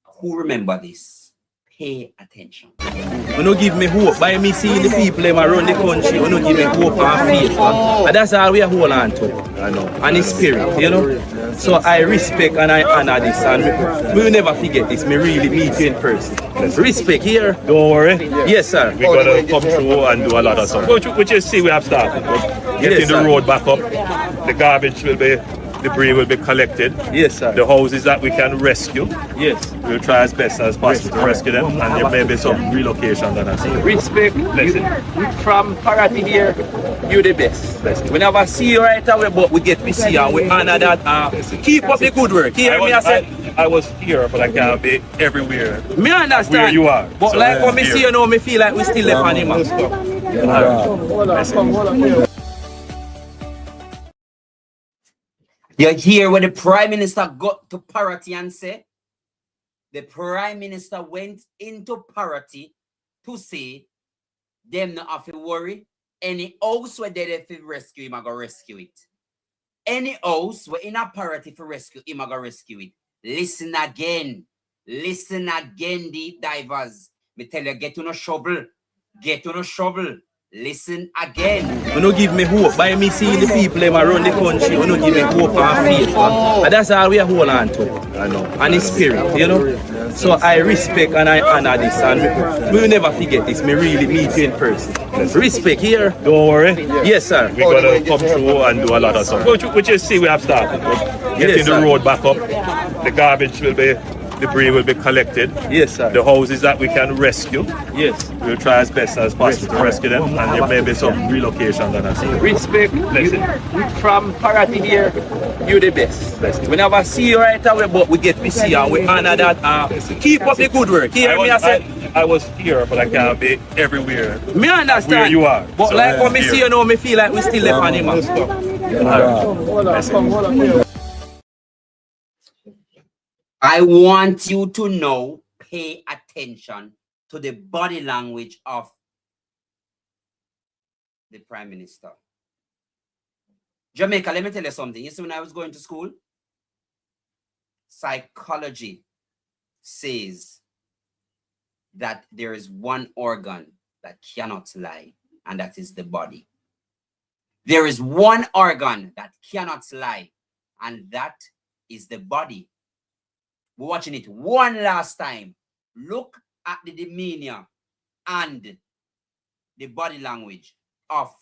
Who remember this? Pay attention. You don't give me hope by me seeing the people around the country. You don't give me hope and faith. And that's all we hold on to. I know. And the spirit, you know. So I respect and I honor this. And we will never forget this. Me really meet you in person. Respect here. Don't worry. Yes, sir. We're going to come through and do a lot of stuff. Which you see we have started. Getting the road back up. The garbage will be... Debris will be collected. Yes, sir. The houses that we can rescue. Yes. We'll try as best as possible to rescue them, and there may be some relocation that I see. Respect. From Parvati here, you're the best. We never see you right away, but we get to see you and we honor that. Keep up the good work. Hear me, I said. I was here, but I can't be everywhere. Me understand. Where you are. But so like when me see you now, me feel like we still left animals. You hear when the Prime Minister got to Parvati and said, the Prime Minister went into Parvati to say, them not have to worry. Any house where they have to rescue him, I go rescue it. Any house where in a Parvati for rescue him, I go rescue it. Listen again. Listen again, deep divers. Me tell you, get to no shovel. Get to no shovel. Listen again. You don't give me hope by me seeing the people around the country. You don't give me hope and faith. And that's all we hold on to. I know. And the spirit, you know. So I respect and I honor this. And we will never forget this. Me really meet you in person. Respect here. Don't worry. Yes, sir. We're going to come through and do a lot of stuff. Which you see we have started. Getting the road back up. The garbage will be... Debris will be collected. Yes, sir. The houses that we can rescue. Yes. We'll try as best as possible to rescue them, and there may be some relocation that I see. Respect. From Parvati here, you're the best. We never see you right away, but we get to see you and we honor that. Keep up the good work. Hear me, I said. I was here, but I can't be everywhere. Me understand. Where you are. But so like when me see you now, me feel like we still left animals. I want you to know, pay attention to the body language of the Prime Minister. Jamaica, let me tell you something. You see, when I was going to school, psychology says that there is one organ that cannot lie, and that is the body. There is one organ that cannot lie, and that is the body. We're watching it one last time. Look at the demeanor and the body language of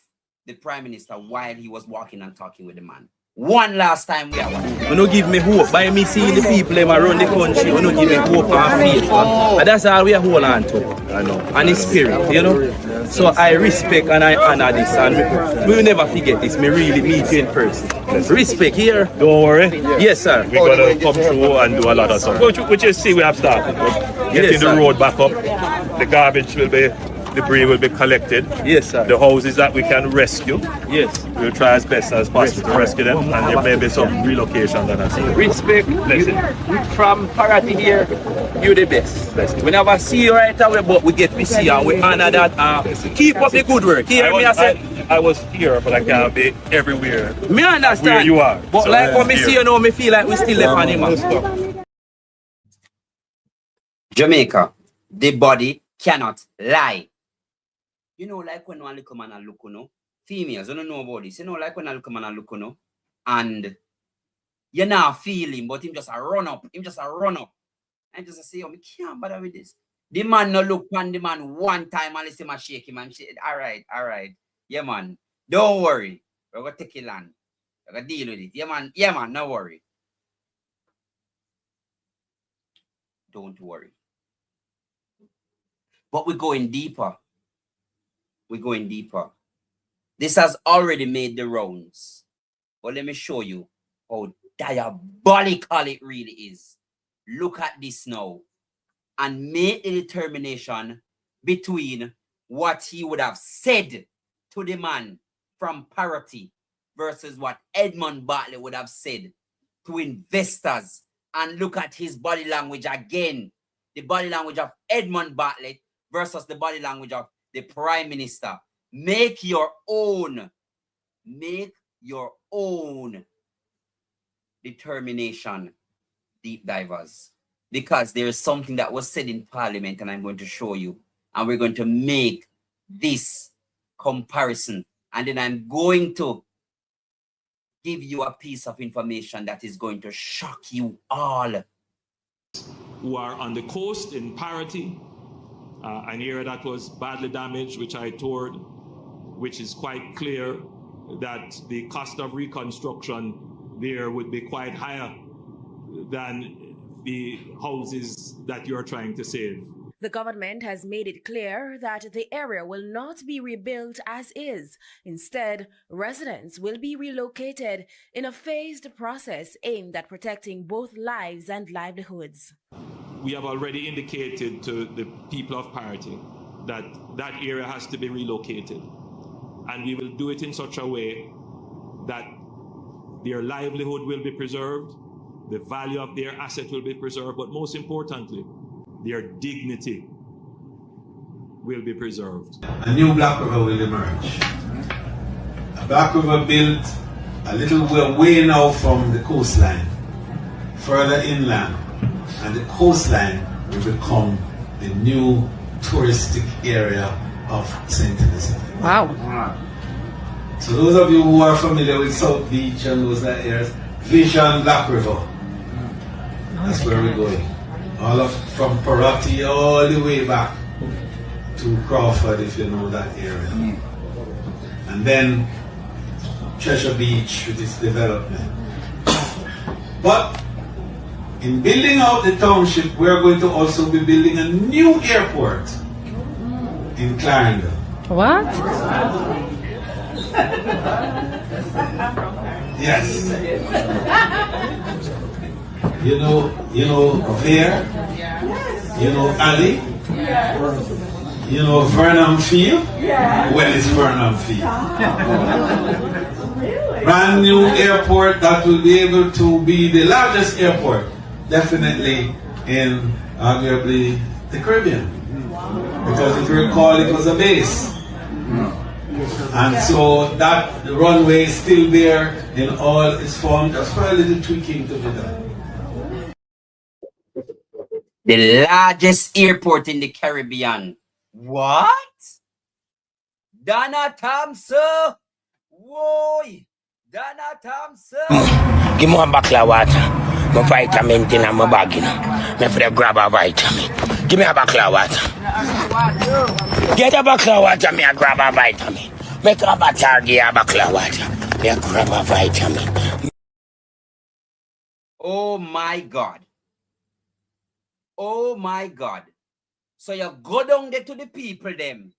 the Prime Minister while he was walking and talking with the man. One last time we are watching. You don't give me hope. By me seeing the people around the country, you don't give me hope and faith. And that's all we are hold on to. I know. And the spirit, you know. So I respect and I honor this. And we will never forget this. Me really meet you in person. Respect here. Don't worry. Yes, sir. We're going to come through and do a lot of stuff. Which you see we have started. Getting the road back up. The garbage will be, debris will be collected. Yes, sir. The houses that we can rescue. Yes. We'll try as best as possible to rescue them. And there may be some relocation that I see. Respect. From Parati here, you're the best. We never see you right away, but we get to see you and we honor that. Keep up the good work. Hear me, I said. I was here, but I can't be everywhere. Me understand. Where you are. But so like when me see you now, me feel like we still left on him. Jamaica, the body cannot lie. You know, like when one little man and look, females, you don't know about this. You know, like when a little man and look, and you not feel him, but him just a run up. And just say, oh, me can't bother with this. The man no look on the man one time and listen him shake him and shake. All right. Yeah, man. Don't worry. We're going to take it land. We're going to deal with it. Yeah, man, no worry. Don't worry. But we're going deeper. This has already made the rounds. But let me show you how diabolical it really is. Look at this now. And make the determination between what he would have said to the man from Parati versus what Edmund Bartlett would have said to investors. And look at his body language again. The body language of Edmund Bartlett versus the body language of the Prime Minister. Make your own determination, deep divers. Because there is something that was said in Parliament and I'm going to show you. And we're going to make this comparison. And then I'm going to give you a piece of information that is going to shock you all. Who are on the coast in Parati, an area that was badly damaged, which I toured, which is quite clear that the cost of reconstruction there would be quite higher than the houses that you're trying to save. The government has made it clear that the area will not be rebuilt as is. Instead, residents will be relocated in a phased process aimed at protecting both lives and livelihoods. We have already indicated to the people of Parati that that area has to be relocated. And we will do it in such a way that their livelihood will be preserved, the value of their asset will be preserved, but most importantly, their dignity will be preserved. A new Black River will emerge. A Black River built a little way now from the coastline, further inland, and the coastline will become the new touristic area of St. Elizabeth. Wow. So those of you who are familiar with South Beach and those areas, Vision Black River. That's where we're going. From Parati all the way back to Crawford, if you know that area. And then Treasure Beach with its development. But in building out the township, we're going to also be building a new airport in Clarendon. What? Yes. You know there, you know Ali, you know Vernon Field. Well, it's Vernon Field. Brand new airport that will be able to be the largest airport, definitely in arguably the Caribbean, because if you recall, it was a base. And so that the runway is still there in all its form, just for a little tweaking to be done. The largest airport in the Caribbean. What? Donna Thompson? Whoa! Donna Thompson? Give me one bottle of water. My vitamin in my bag, you know. Me for the grab a vitamin. Give me a bottle of water. Get a bottle of water, me a grab a vitamin. Make a avatar give a bottle water. Me grab a vitamin. Oh my God. Oh my God. So you go down there to the people them.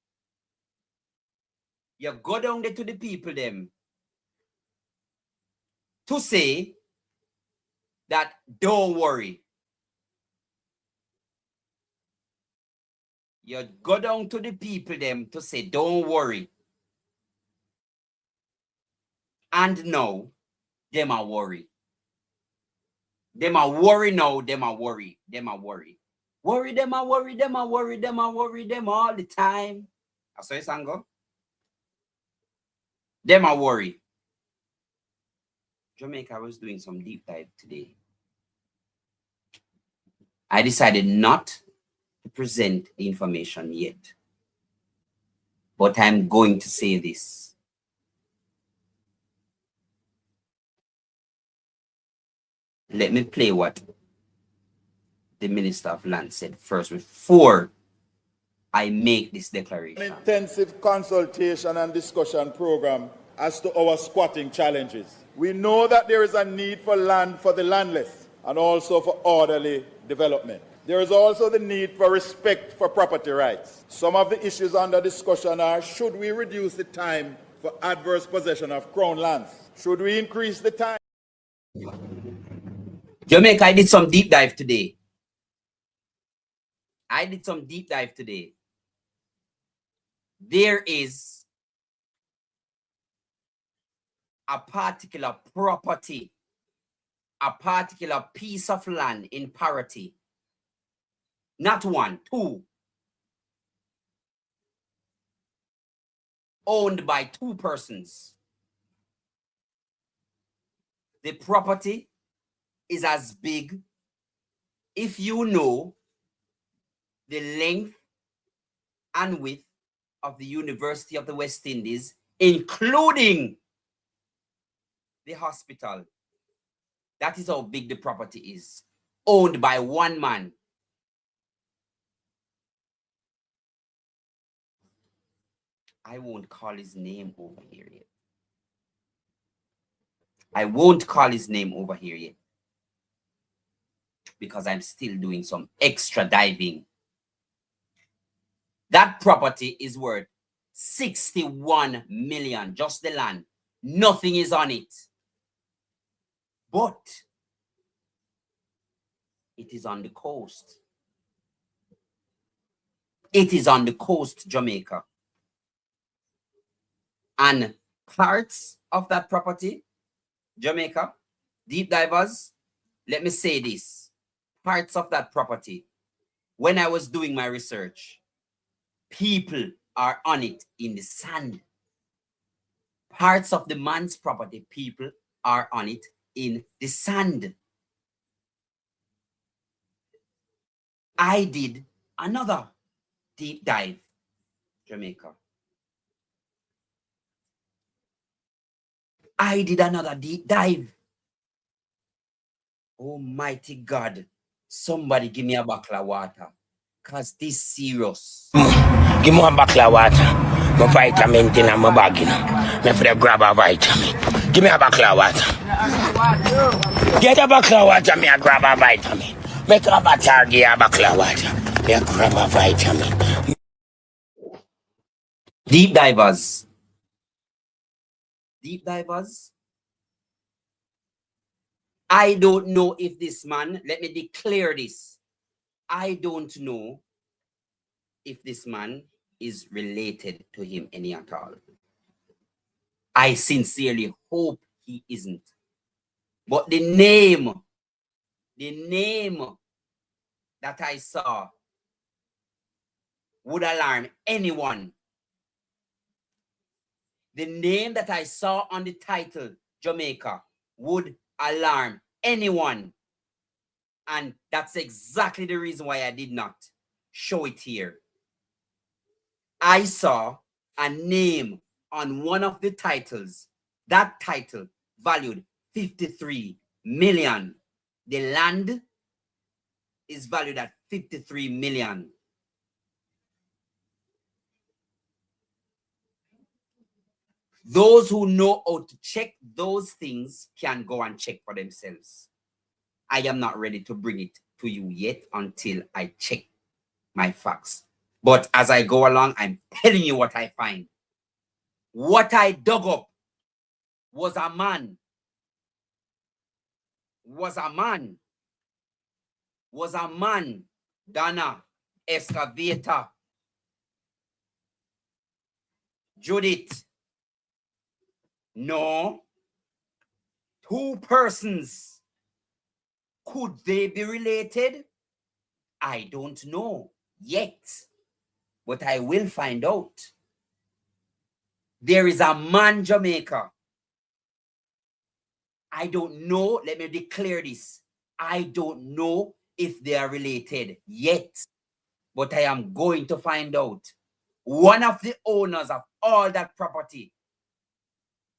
You go down there to the people them to say that don't worry. You go down to the people them to say don't worry. And now, them are worry. Them are worry now, them are worry. Them are worry. Worry, them are worry, them are worry, them are worry, them all the time. I saw you sango. Them are worry. Jamaica was doing some deep dive today. I decided not to present the information yet. But I'm going to say this. Let me play what the Minister of Land said first before I make this declaration. An intensive consultation and discussion program as to our squatting challenges. We know that there is a need for land for the landless and also for orderly development. There is also the need for respect for property rights. Some of the issues under discussion are, should we reduce the time for adverse possession of crown lands? Should we increase the time? Jamaica, I did some deep dive today. There is a particular property, a particular piece of land in Parity. Not one, two. Owned by two persons. The property is as big, if you know the length and width of the University of the West Indies, including the hospital. That is how big the property is. Owned by one man. I won't call his name over here yet. I won't call his name over here yet. Because I'm still doing some extra diving. That property is worth 61 million, just the land. Nothing is on it. But it is on the coast. It is on the coast, Jamaica. And parts of that property, Jamaica, deep divers, let me say this. Parts of that property, when I was doing my research, people are on it in the sand. Parts of the man's property, people are on it in the sand. I did another deep dive, Jamaica. I did another deep dive. Almighty God, somebody give me a bottle of water, cause this serious. Give me one bottle of water. My vitamin in my bag, you know. Me for grab a vitamin. Give me a bottle of water. Get a bottle of water, me grab a vitamin. Make a avatar give a bottle of water. Me grab a vitamin. Deep divers. Deep divers. I don't know if this man, let me declare this. I don't know if this man is related to him any at all. I sincerely hope he isn't. But the name that I saw would alarm anyone. The name that I saw on the title, Jamaica, would alarm anyone. And that's exactly the reason why I did not show it here. I saw a name on one of the titles. That title valued 53 million. The land is valued at 53 million. Those who know how to check those things can go and check for themselves. I am not ready to bring it to you yet until I check my facts. But as I go along, I'm telling you what I find. What I dug up was a man. Donna, excavator. Judith. No. 2 persons. Could they be related? I don't know yet, but I will find out. There is a man, Jamaica. I don't know. Let me declare this. I don't know if they are related yet, but I am going to find out. One of the owners of all that property,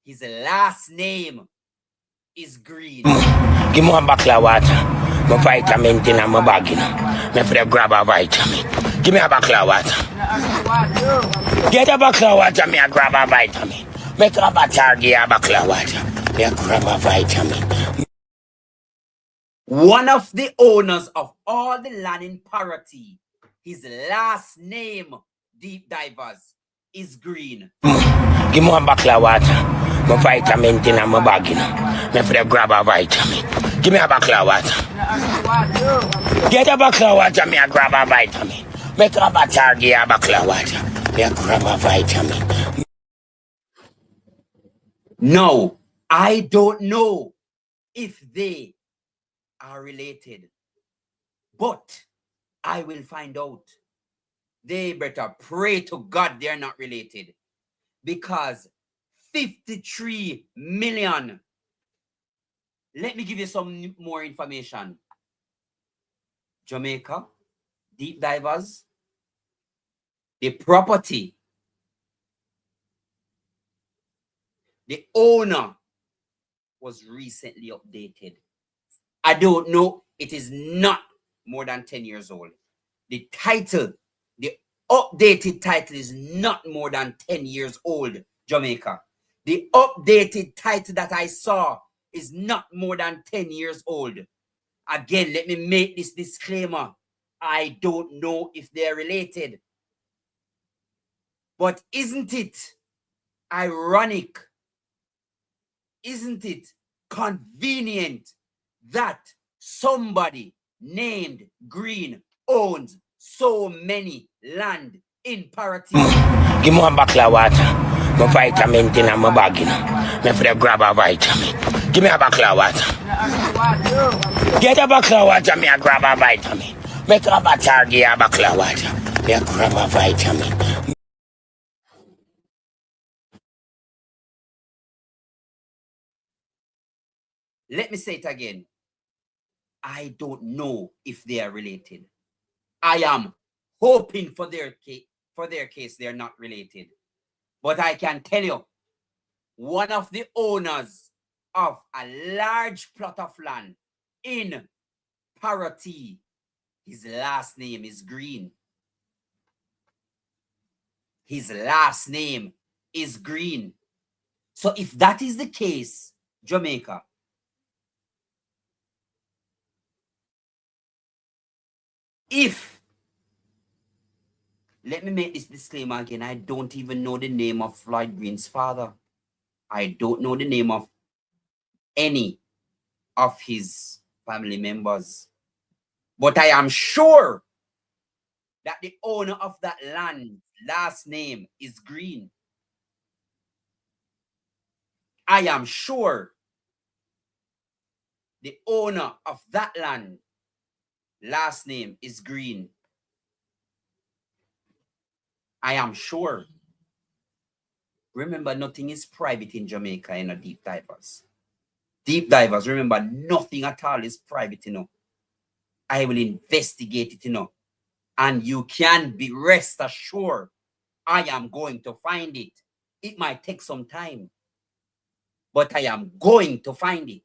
his last name is Green. Give me one bottle of water. My vitamin in my bag. Me for the grab a vitamin. Give me a bottle of water. Get a bottle of water, me a grab a vitamin. Make a bottle, give a bottle of water. Me a grab a vitamin. One of the owners of all the land in Parity, his last name, Deep Divers, is Green. Give me one bottle of water. My vitamin in my bag. Me for the grab a vitamin. Give me a bottle of water. Get a bottle of water, me a grab a vitamin. Make a bottle, give a bottle of water. Me a grab a vitamin. No, I don't know if they are related, but I will find out. They better pray to God they're not related, because 53 million. Let me give you some more information. Jamaica, Deep Divers, the property, the owner was recently updated. I don't know. It is not more than 10 years old. The title, the updated title is not more than 10 years old, Jamaica. The updated title that I saw is not more than 10 years old. Again, let me make this disclaimer. I don't know if they're related. But isn't it ironic? Isn't it convenient that somebody named Green owns so many land in Parity? Give me one bottle of water. My vitamin in my bag. Me for the grab a vitamin. Give me a bottle of water. Get a bottle of water, me a grab a vitamin. Make a bottle, give a bottle of water. Me a grab a vitamin. Let me say it again. I don't know if they are related. I am hoping for their case they're not related. But I can tell you, one of the owners of a large plot of land in Parity, his last name is Green. His last name is Green. So if that is the case, Jamaica, let me make this disclaimer again. I don't even know the name of Floyd Green's father. I don't know the name of any of his family members. But I am sure that the owner of that land, last name is Green. I am sure the owner of that land, last name is Green. I am sure. Remember, nothing is private in Jamaica, you know, Deep Divers. Deep Divers, remember, nothing at all is private, you know. I will investigate it, you know. And you can be rest assured I am going to find it. It might take some time, but I am going to find it.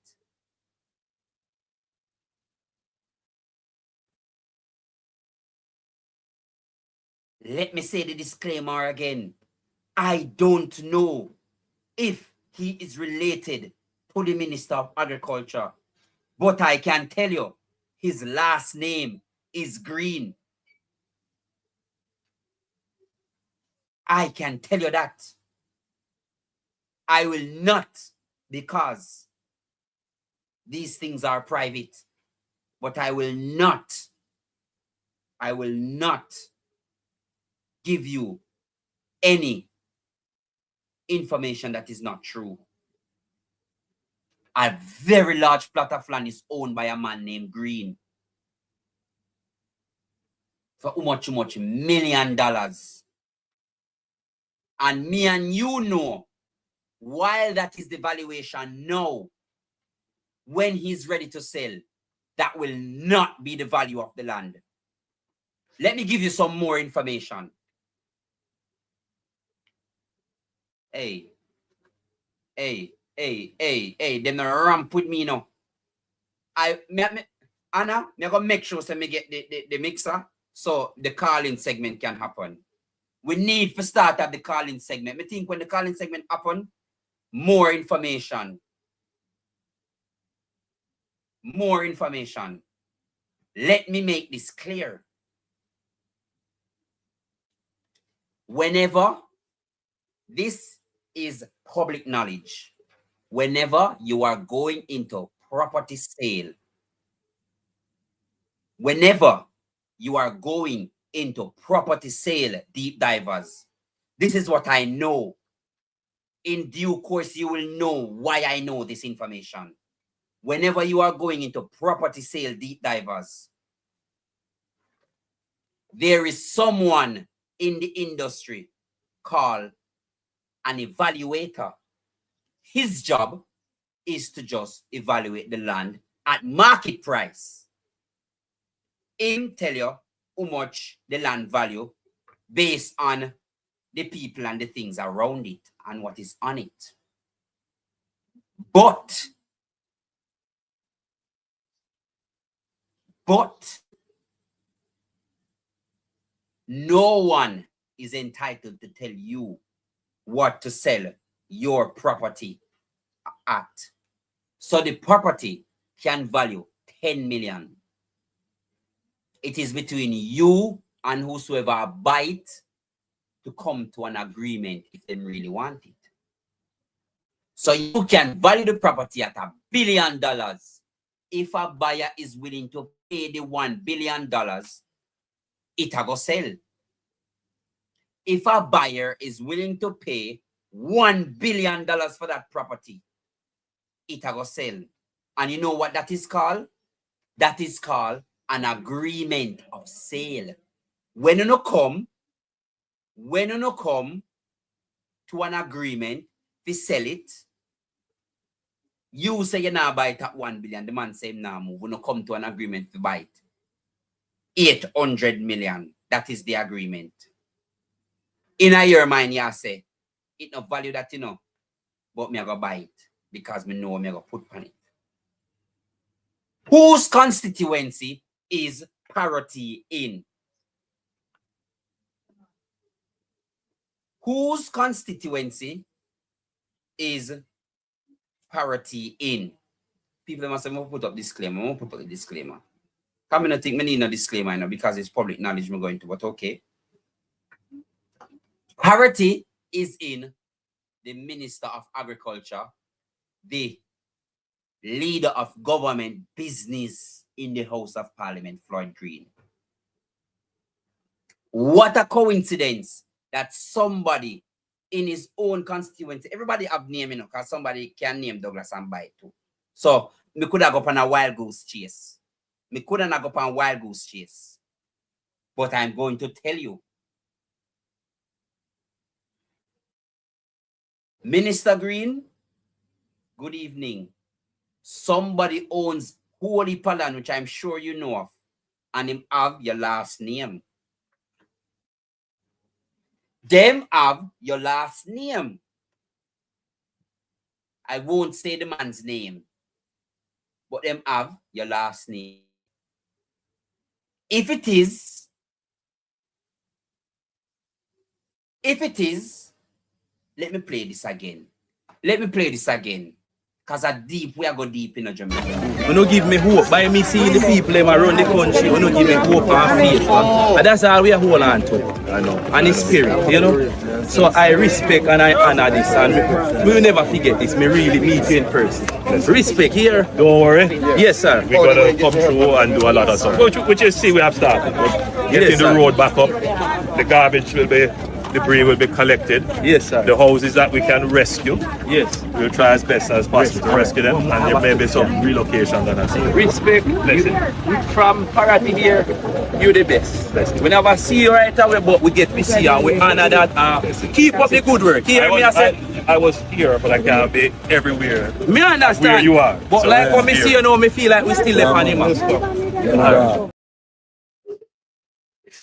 Let me say the disclaimer again. I don't know if he is related to the Minister of Agriculture. But I can tell you, his last name is Green. I can tell you that. I will not, because these things are private, but I will not give you any information that is not true. A very large plot of land is owned by a man named Green for how much $1 million. And me and you know, while that is the valuation now, when he's ready to sell, that will not be the value of the land. Let me give you some more information. Hey, them no ramp with me now. Anna, me gonna make sure so me get the mixer so the calling segment can happen. We need to start at the calling segment. Me think when the calling segment happen, more information. More information. Let me make this clear. Whenever, this is public knowledge, whenever you are going into property sale, whenever you are going into property sale, deep divers, this is what I know. In due course, you will know why I know this information. Whenever you are going into property sale, deep divers, there is someone in the industry called an evaluator. His job is to just evaluate the land at market price. Him tell you how much the land value based on the people and the things around it and what is on it. But no one is entitled to tell you what to sell your property at. So the property can value 10 million. It is between you and whosoever buy it to come to an agreement if they really want it. So you can value the property at $1 billion. If a buyer is willing to pay the $1 billion, it will go sell. If a buyer is willing to pay $1 billion for that property, it will go sell. And you know what that is called? That is called an agreement of sale. When you come to an agreement to sell it, you say you now buy it at 1 billion. The man say now move. When you come to an agreement to buy it, 800 million. That is the agreement. In your mind, you say, it no value that, you know, but me I go buy it because me know me I go put on it. Whose constituency is parity in? Whose constituency is parity in? People must have put up disclaimer. I'm going to put up a disclaimer. I don't think I need a disclaimer now because it's public knowledge I'm going to, but okay. Parity is in the Minister of Agriculture, the leader of government business in the House of Parliament, Floyd Green. What a coincidence that somebody in his own constituency, everybody have name, you know, because somebody can name Douglas and buy it too. So, me could have go on a wild goose chase. Me could have go on a wild goose chase. But I'm going to tell you, Minister Green, good evening. Somebody owns Holy Palan, which I'm sure you know of, and him have your last name. Them have your last name. I won't say the man's name, but them have your last name. If it is, let me play this again. Let me play this again. Because we are go deep in a Jamaica. You don't give me hope. By me seeing the people them around the country, you don't give me hope and faith. And that's all we are hold on to. I know. And the spirit, you know. So I respect and I honor this. And we will never forget this. Me really meet you in person. Respect here. Don't worry. Yes, sir. We're going to come through and do a lot of stuff. Which you see we have started. Getting the road back up. The garbage will be... Debris will be collected. Yes, sir. The houses that we can rescue. Yes. We'll try as best as possible to rescue them. And there may be some relocation that I see. Respect. From Paraty here, you're the best. We never see you right away, but we get to see you and we honor that. Keep up the good work. Hear me, I said. I was here, but I can't be everywhere. Me understand. Where you are. But so like when me see you now, me feel like we still left on him.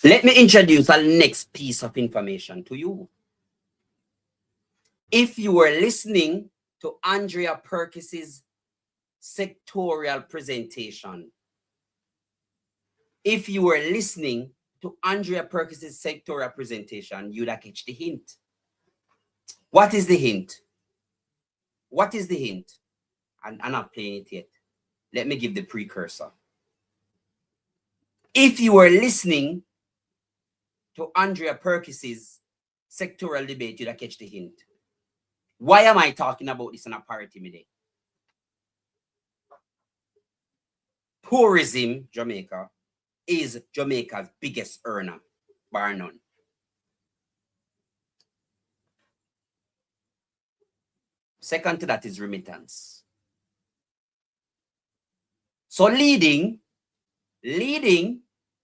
Let me introduce our next piece of information to you. If you were listening to Andrea Perkis's sectorial presentation, you'd have catch the hint. What is the hint? What is the hint? And I'm not playing it yet. Let me give the precursor. If you were listening to Andrea Perkis's sectoral debate, you'd have catch the hint. Why am I talking about this in a parity today? Tourism, Jamaica, is Jamaica's biggest earner, bar none. Second to that is remittance. So leading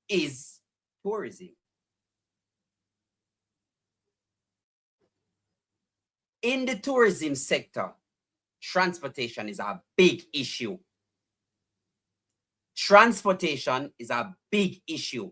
is tourism. In the tourism sector, transportation is a big issue. Transportation is a big issue.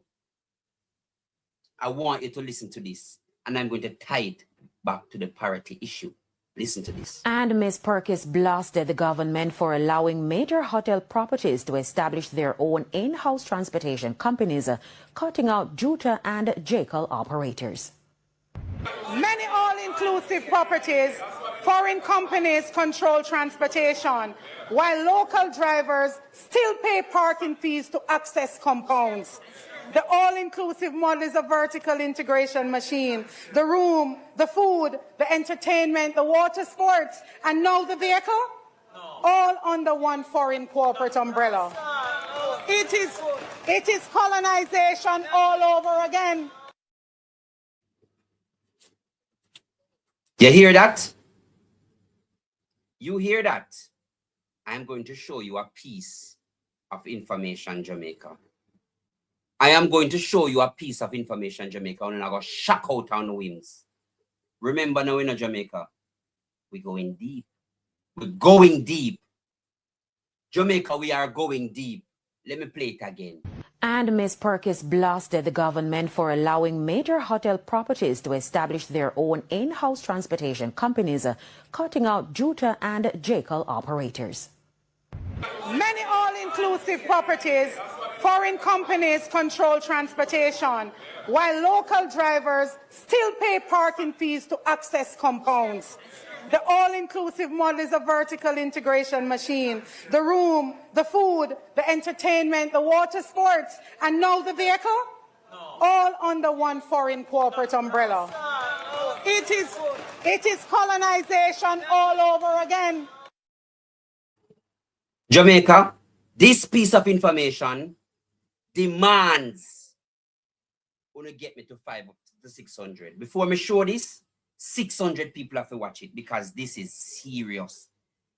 I want you to listen to this, and I'm going to tie it back to the parity issue. Listen to this. And Ms. Perkis blasted the government for allowing major hotel properties to establish their own in-house transportation companies, cutting out Juta and Jekyll operators. Many all-inclusive properties, foreign companies control transportation, while local drivers still pay parking fees to access compounds. The all-inclusive model is a vertical integration machine. The room, the food, the entertainment, the water sports, and now the vehicle? No. All under one foreign corporate umbrella. It is colonization all over again. You hear that? You hear that? I'm going to show you a piece of information, Jamaica. I am going to show you a piece of information, Jamaica, and I'm going to shock out on the whims. Remember now in Jamaica, we're going deep. We're going deep. Jamaica, we are going deep. Let me play it again. And Ms. Perkis blasted the government for allowing major hotel properties to establish their own in-house transportation companies, cutting out Juta and Jekyll operators. Many all-inclusive properties, foreign companies control transportation, while local drivers still pay parking fees to access compounds. The all-inclusive model is a vertical integration machine. The room, the food, the entertainment, the water sports, and now the vehicle? No. All under one foreign corporate umbrella. It is colonization all over again. Jamaica, this piece of information demands to get me to 500 to 600. Before me show this, 600 people have to watch it because this is serious.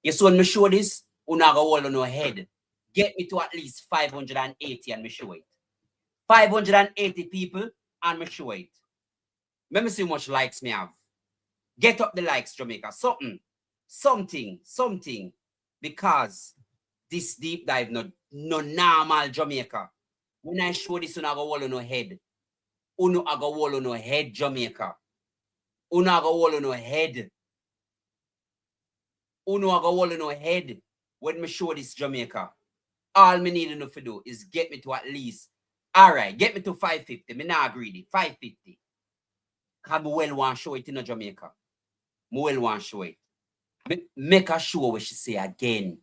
Yes, when me show this, una go hold on your head. Get me to at least 580 and me show it. 580 people and me show it. Let me see how much likes me have. Get up the likes, Jamaica. Something. Because this deep dive no normal Jamaica. When I show this, una go hold on your head. Una go hold on your head, Jamaica. Una go hold on your head. Una go hold on your head when me show this, Jamaica. All me need enough to do is get me to at least, all right, get me to 550. Me not greedy, 550. Because I well want to show it in Jamaica. I well want to show it. Make her sure what she say again.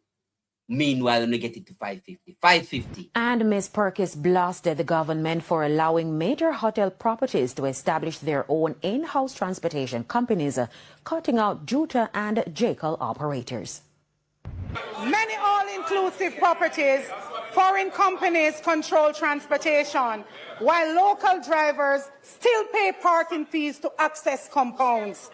Meanwhile, when we get it to 550. 550. And Ms. Perkis blasted the government for allowing major hotel properties to establish their own in-house transportation companies, cutting out Juta and Jekyll operators. Many all-inclusive properties, foreign companies control transportation, while local drivers still pay parking fees to access compounds.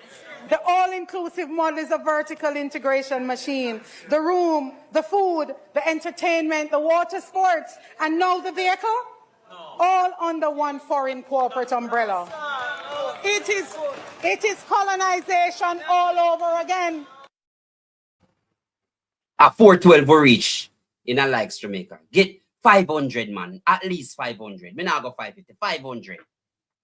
The all-inclusive model is a vertical integration machine. The room, the food, the entertainment, the water sports, and now the vehicle, all under one foreign corporate umbrella. It is colonization all over again. A 412 will reach in a likes Jamaica. Get 500, man. At least 500. Me now go 550. 500.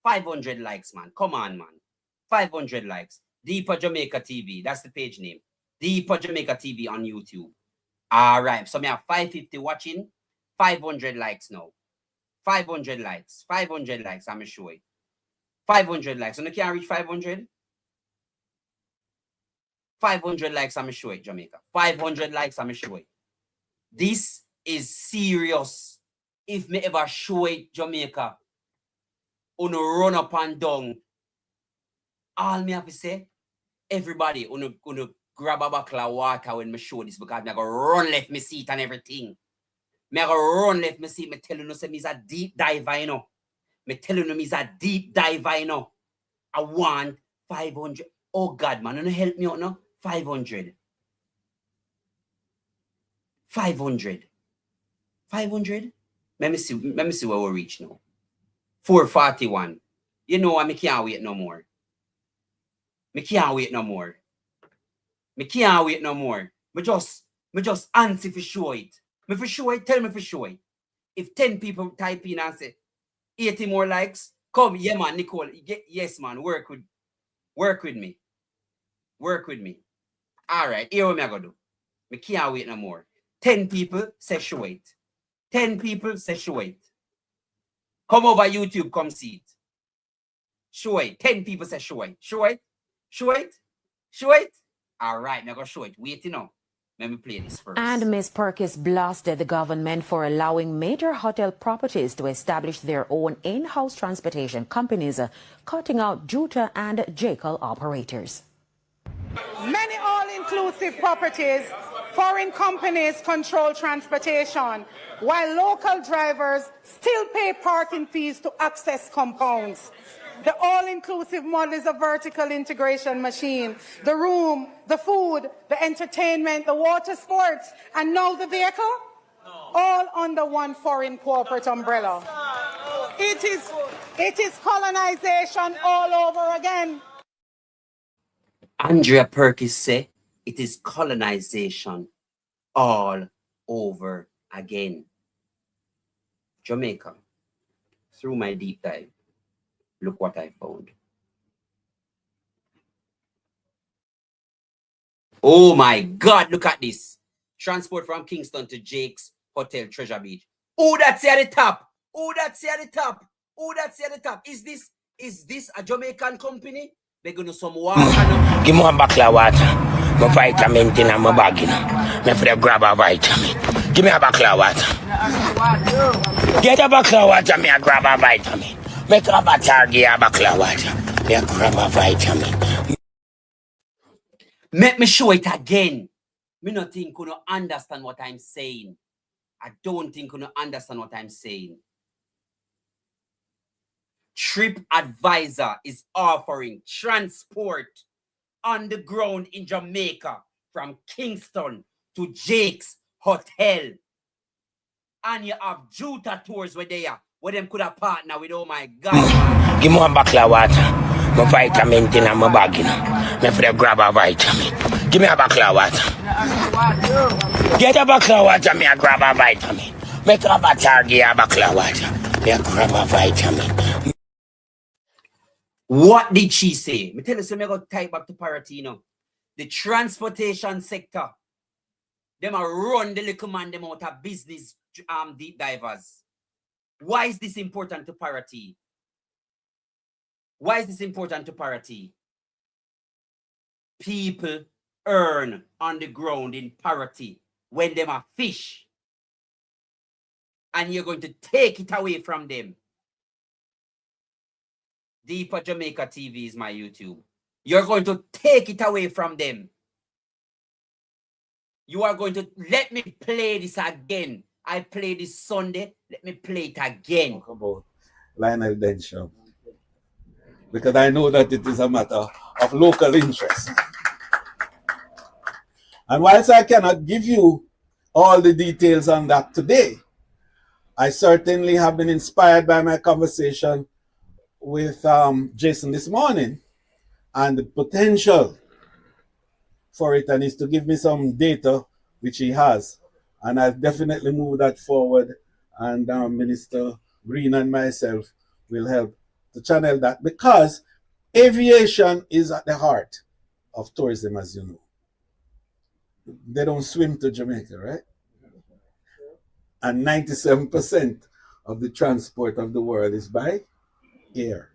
500 likes, man. Come on, man. 500 likes. Deeper Jamaica TV. That's the page name. Deeper Jamaica TV on YouTube. All right. So me have 550 watching. 500 likes now. 500 likes. 500 likes. I'm sure. 500 likes. So you can't reach 500? 500 likes, I'm sure it, Jamaica. 500 likes, I'm sure it. This is serious. If me ever show it, Jamaica, uno run up and down. All me have to say, everybody, uno grab a bottle of water when me show this because me go run left me seat and everything. Me go run left me seat. Me tell you, say me's a deep diver, you know. Me tell you, me's a deep diver, you know. I want 500. Oh God, man, you help me out now. 500. 500. 500? Let me see where we reach now. 441. You know what? I can't wait no more. Me can't wait no more. Me can't wait no more. Me just answer for show it. Me for show it, tell me for show it. If 10 people type in and say 80 more likes, come, yeah man, Nicole. Yes, man, work with me. Work with me. All right, here what I gonna do. Me can't wait no more. 10 people say show it. 10 people say show it. Come over YouTube, come see it. Show it. 10 people say show it. Show it. Show it. Show it. All right, I'm gonna show it. Wait, you know. Let me play this first. And Ms. Perkis blasted the government for allowing major hotel properties to establish their own in-house transportation companies, cutting out Juta and Jekyll operators. Many all-inclusive properties, foreign companies control transportation, while local drivers still pay parking fees to access compounds. The all-inclusive model is a vertical integration machine. The room, the food, the entertainment, the water sports, and now the vehicle, all under one foreign corporate umbrella. It is colonization all over again. Andrea Perkis say it is colonization all over again. Jamaica, through my deep dive, look what I found. Oh my God, look at this. Transport from Kingston to Jake's Hotel Treasure Beach. Oh, that's at the top. Oh, that's at the top. Oh, that's at the top. Is this a Jamaican company? They're gonna some water. Give me one bottle of water. My vitamin in my bag. Me for grab a vitamin. Give me a bottle of water. Get a bottle of water, me a grab a vitamin. Me grab a target a bottle of water. Me a grab a vitamin. Let me show it again. Me not think you understand what I'm saying. I don't think you understand what I'm saying. TripAdvisor is offering transport on the ground in Jamaica from Kingston to Jake's Hotel. And you have Juta tours where they are, where them could have partnered with, oh my God. Give me one bottle of water. My vitamin in my bag. Me for grab a vitamin. Give me a bottle of water. Get a bottle of water, me a grab a vitamin. Me grab a target a bottle of water. Me a grab a vitamin. What did she say? Me tell you, so me go type back to parity, you know. The transportation sector, them a run the little man them out of business deep divers. Why is this important to parity? Why is this important to parity? People earn on the ground in parity when them are fish, and you're going to take it away from them. Deeper Jamaica TV is my YouTube. You're going to take it away from them. You are going to let me play this again. I played this Sunday. Let me play it again. Talk about Lionel Densham, because I know that it is a matter of local interest. And whilst I cannot give you all the details on that today, I certainly have been inspired by my conversation with Jason this morning and the potential for it, and is to give me some data, which he has. And I'll definitely move that forward, and Minister Green and myself will help to channel that, because aviation is at the heart of tourism, as you know. They don't swim to Jamaica, right? And 97% of the transport of the world is by air.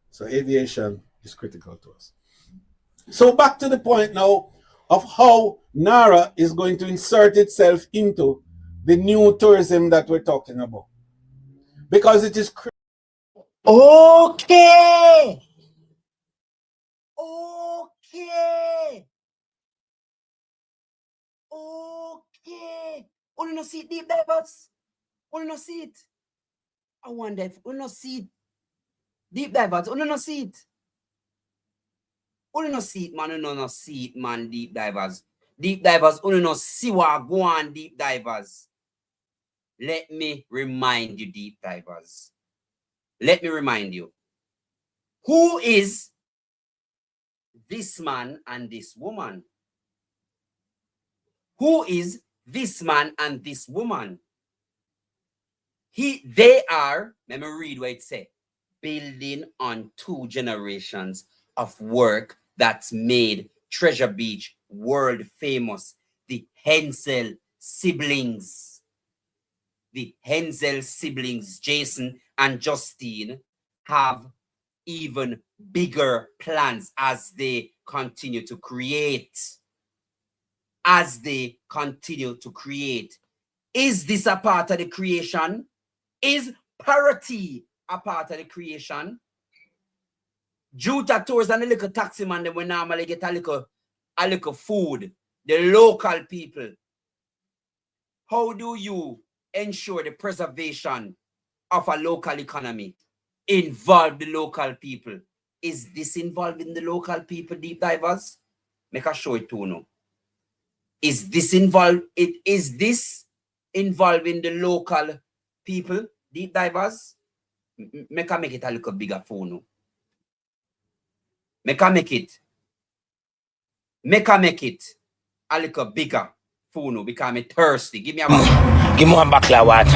So aviation is critical to us. So back to the point now of how NARA is going to insert itself into the new tourism that we're talking about. Because it is okay. Okay. Okay. Only no see it, deep divers. Only no see it. I wonder if only no see it. Deep divers. Only no see it. Only no see it, man. Only no see it, man. Deep divers. Deep divers. Only no see what go on, deep divers. Let me remind you, deep divers. Let me remind you. Who is this man and this woman? Who is this man and this woman? They are, let me read what it says, building on 2 generations of work that's made Treasure Beach world famous. The Hensel siblings. The Hensel siblings, Jason and Justine, have even bigger plans as they continue to create. As they continue to create. Is this a part of the creation? Is parity a part of the creation? Juta tours and the little taxi man, they will normally get a little food. The local people. How do you ensure the preservation of a local economy? Involve the local people. Is this involving the local people, deep divers? Make a show it to you. Is this involving the local people, deep divers? Make it a little bigger phone. Make it a little bigger phone because I'm thirsty. Give me a Give me one bottle of water.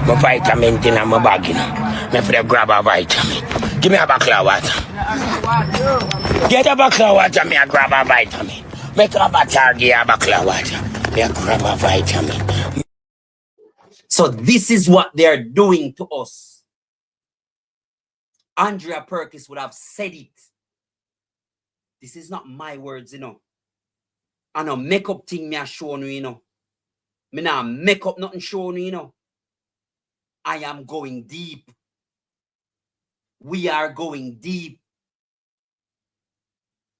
My vitamin in my bag, you know. Me for the grab a vitamin. Give me a bottle of water. Get a bottle of water, me a grab a vitamin. Make a bottle, give a bottle of water. Me a grab a vitamin. So this is what they're doing to us. Andrea Perkins would have said it. This is not my words, you know. I know makeup thing me a show you, you know. Me nah make up nothing show you, you know. I am going deep. We are going deep.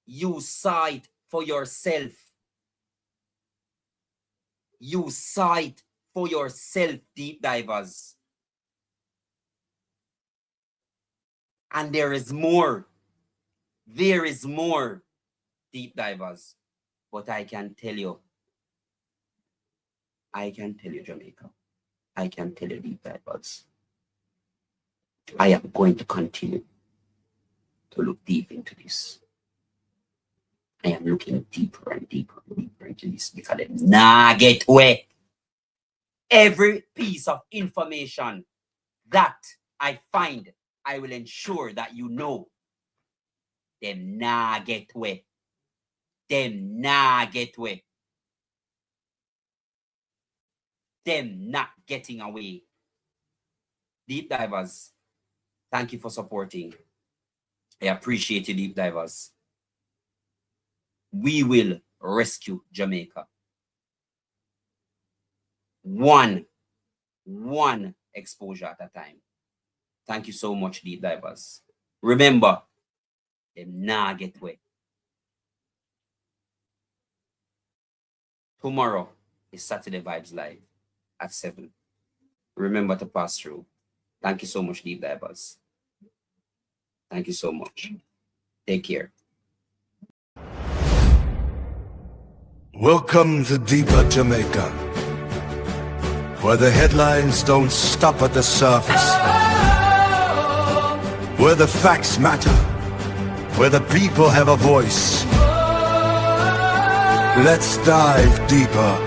You saw it for yourself. You saw it for yourself, deep divers. And there is more. There is more, deep divers. But I can tell you, Jamaica. I can tell you, deep divers. I am going to continue to look deep into this. I am looking deeper and deeper and deeper into this because they nah get wet. Every piece of information that I find, I will ensure that you know. Them nah get wet. Them nah get wet. Them not getting away. Deep divers, thank you for supporting. I appreciate you, deep divers. we will rescue Jamaica. One exposure at a time. Thank you so much, deep divers. Remember, them nah get wet. Tomorrow is Saturday Vibes Live at 7. Remember to pass through. Thank you so much, deep divers. Thank you so much. Take care. Welcome to Deeper Jamaica, where the headlines don't stop at the surface, where the facts matter, where the people have a voice. Let's dive deeper.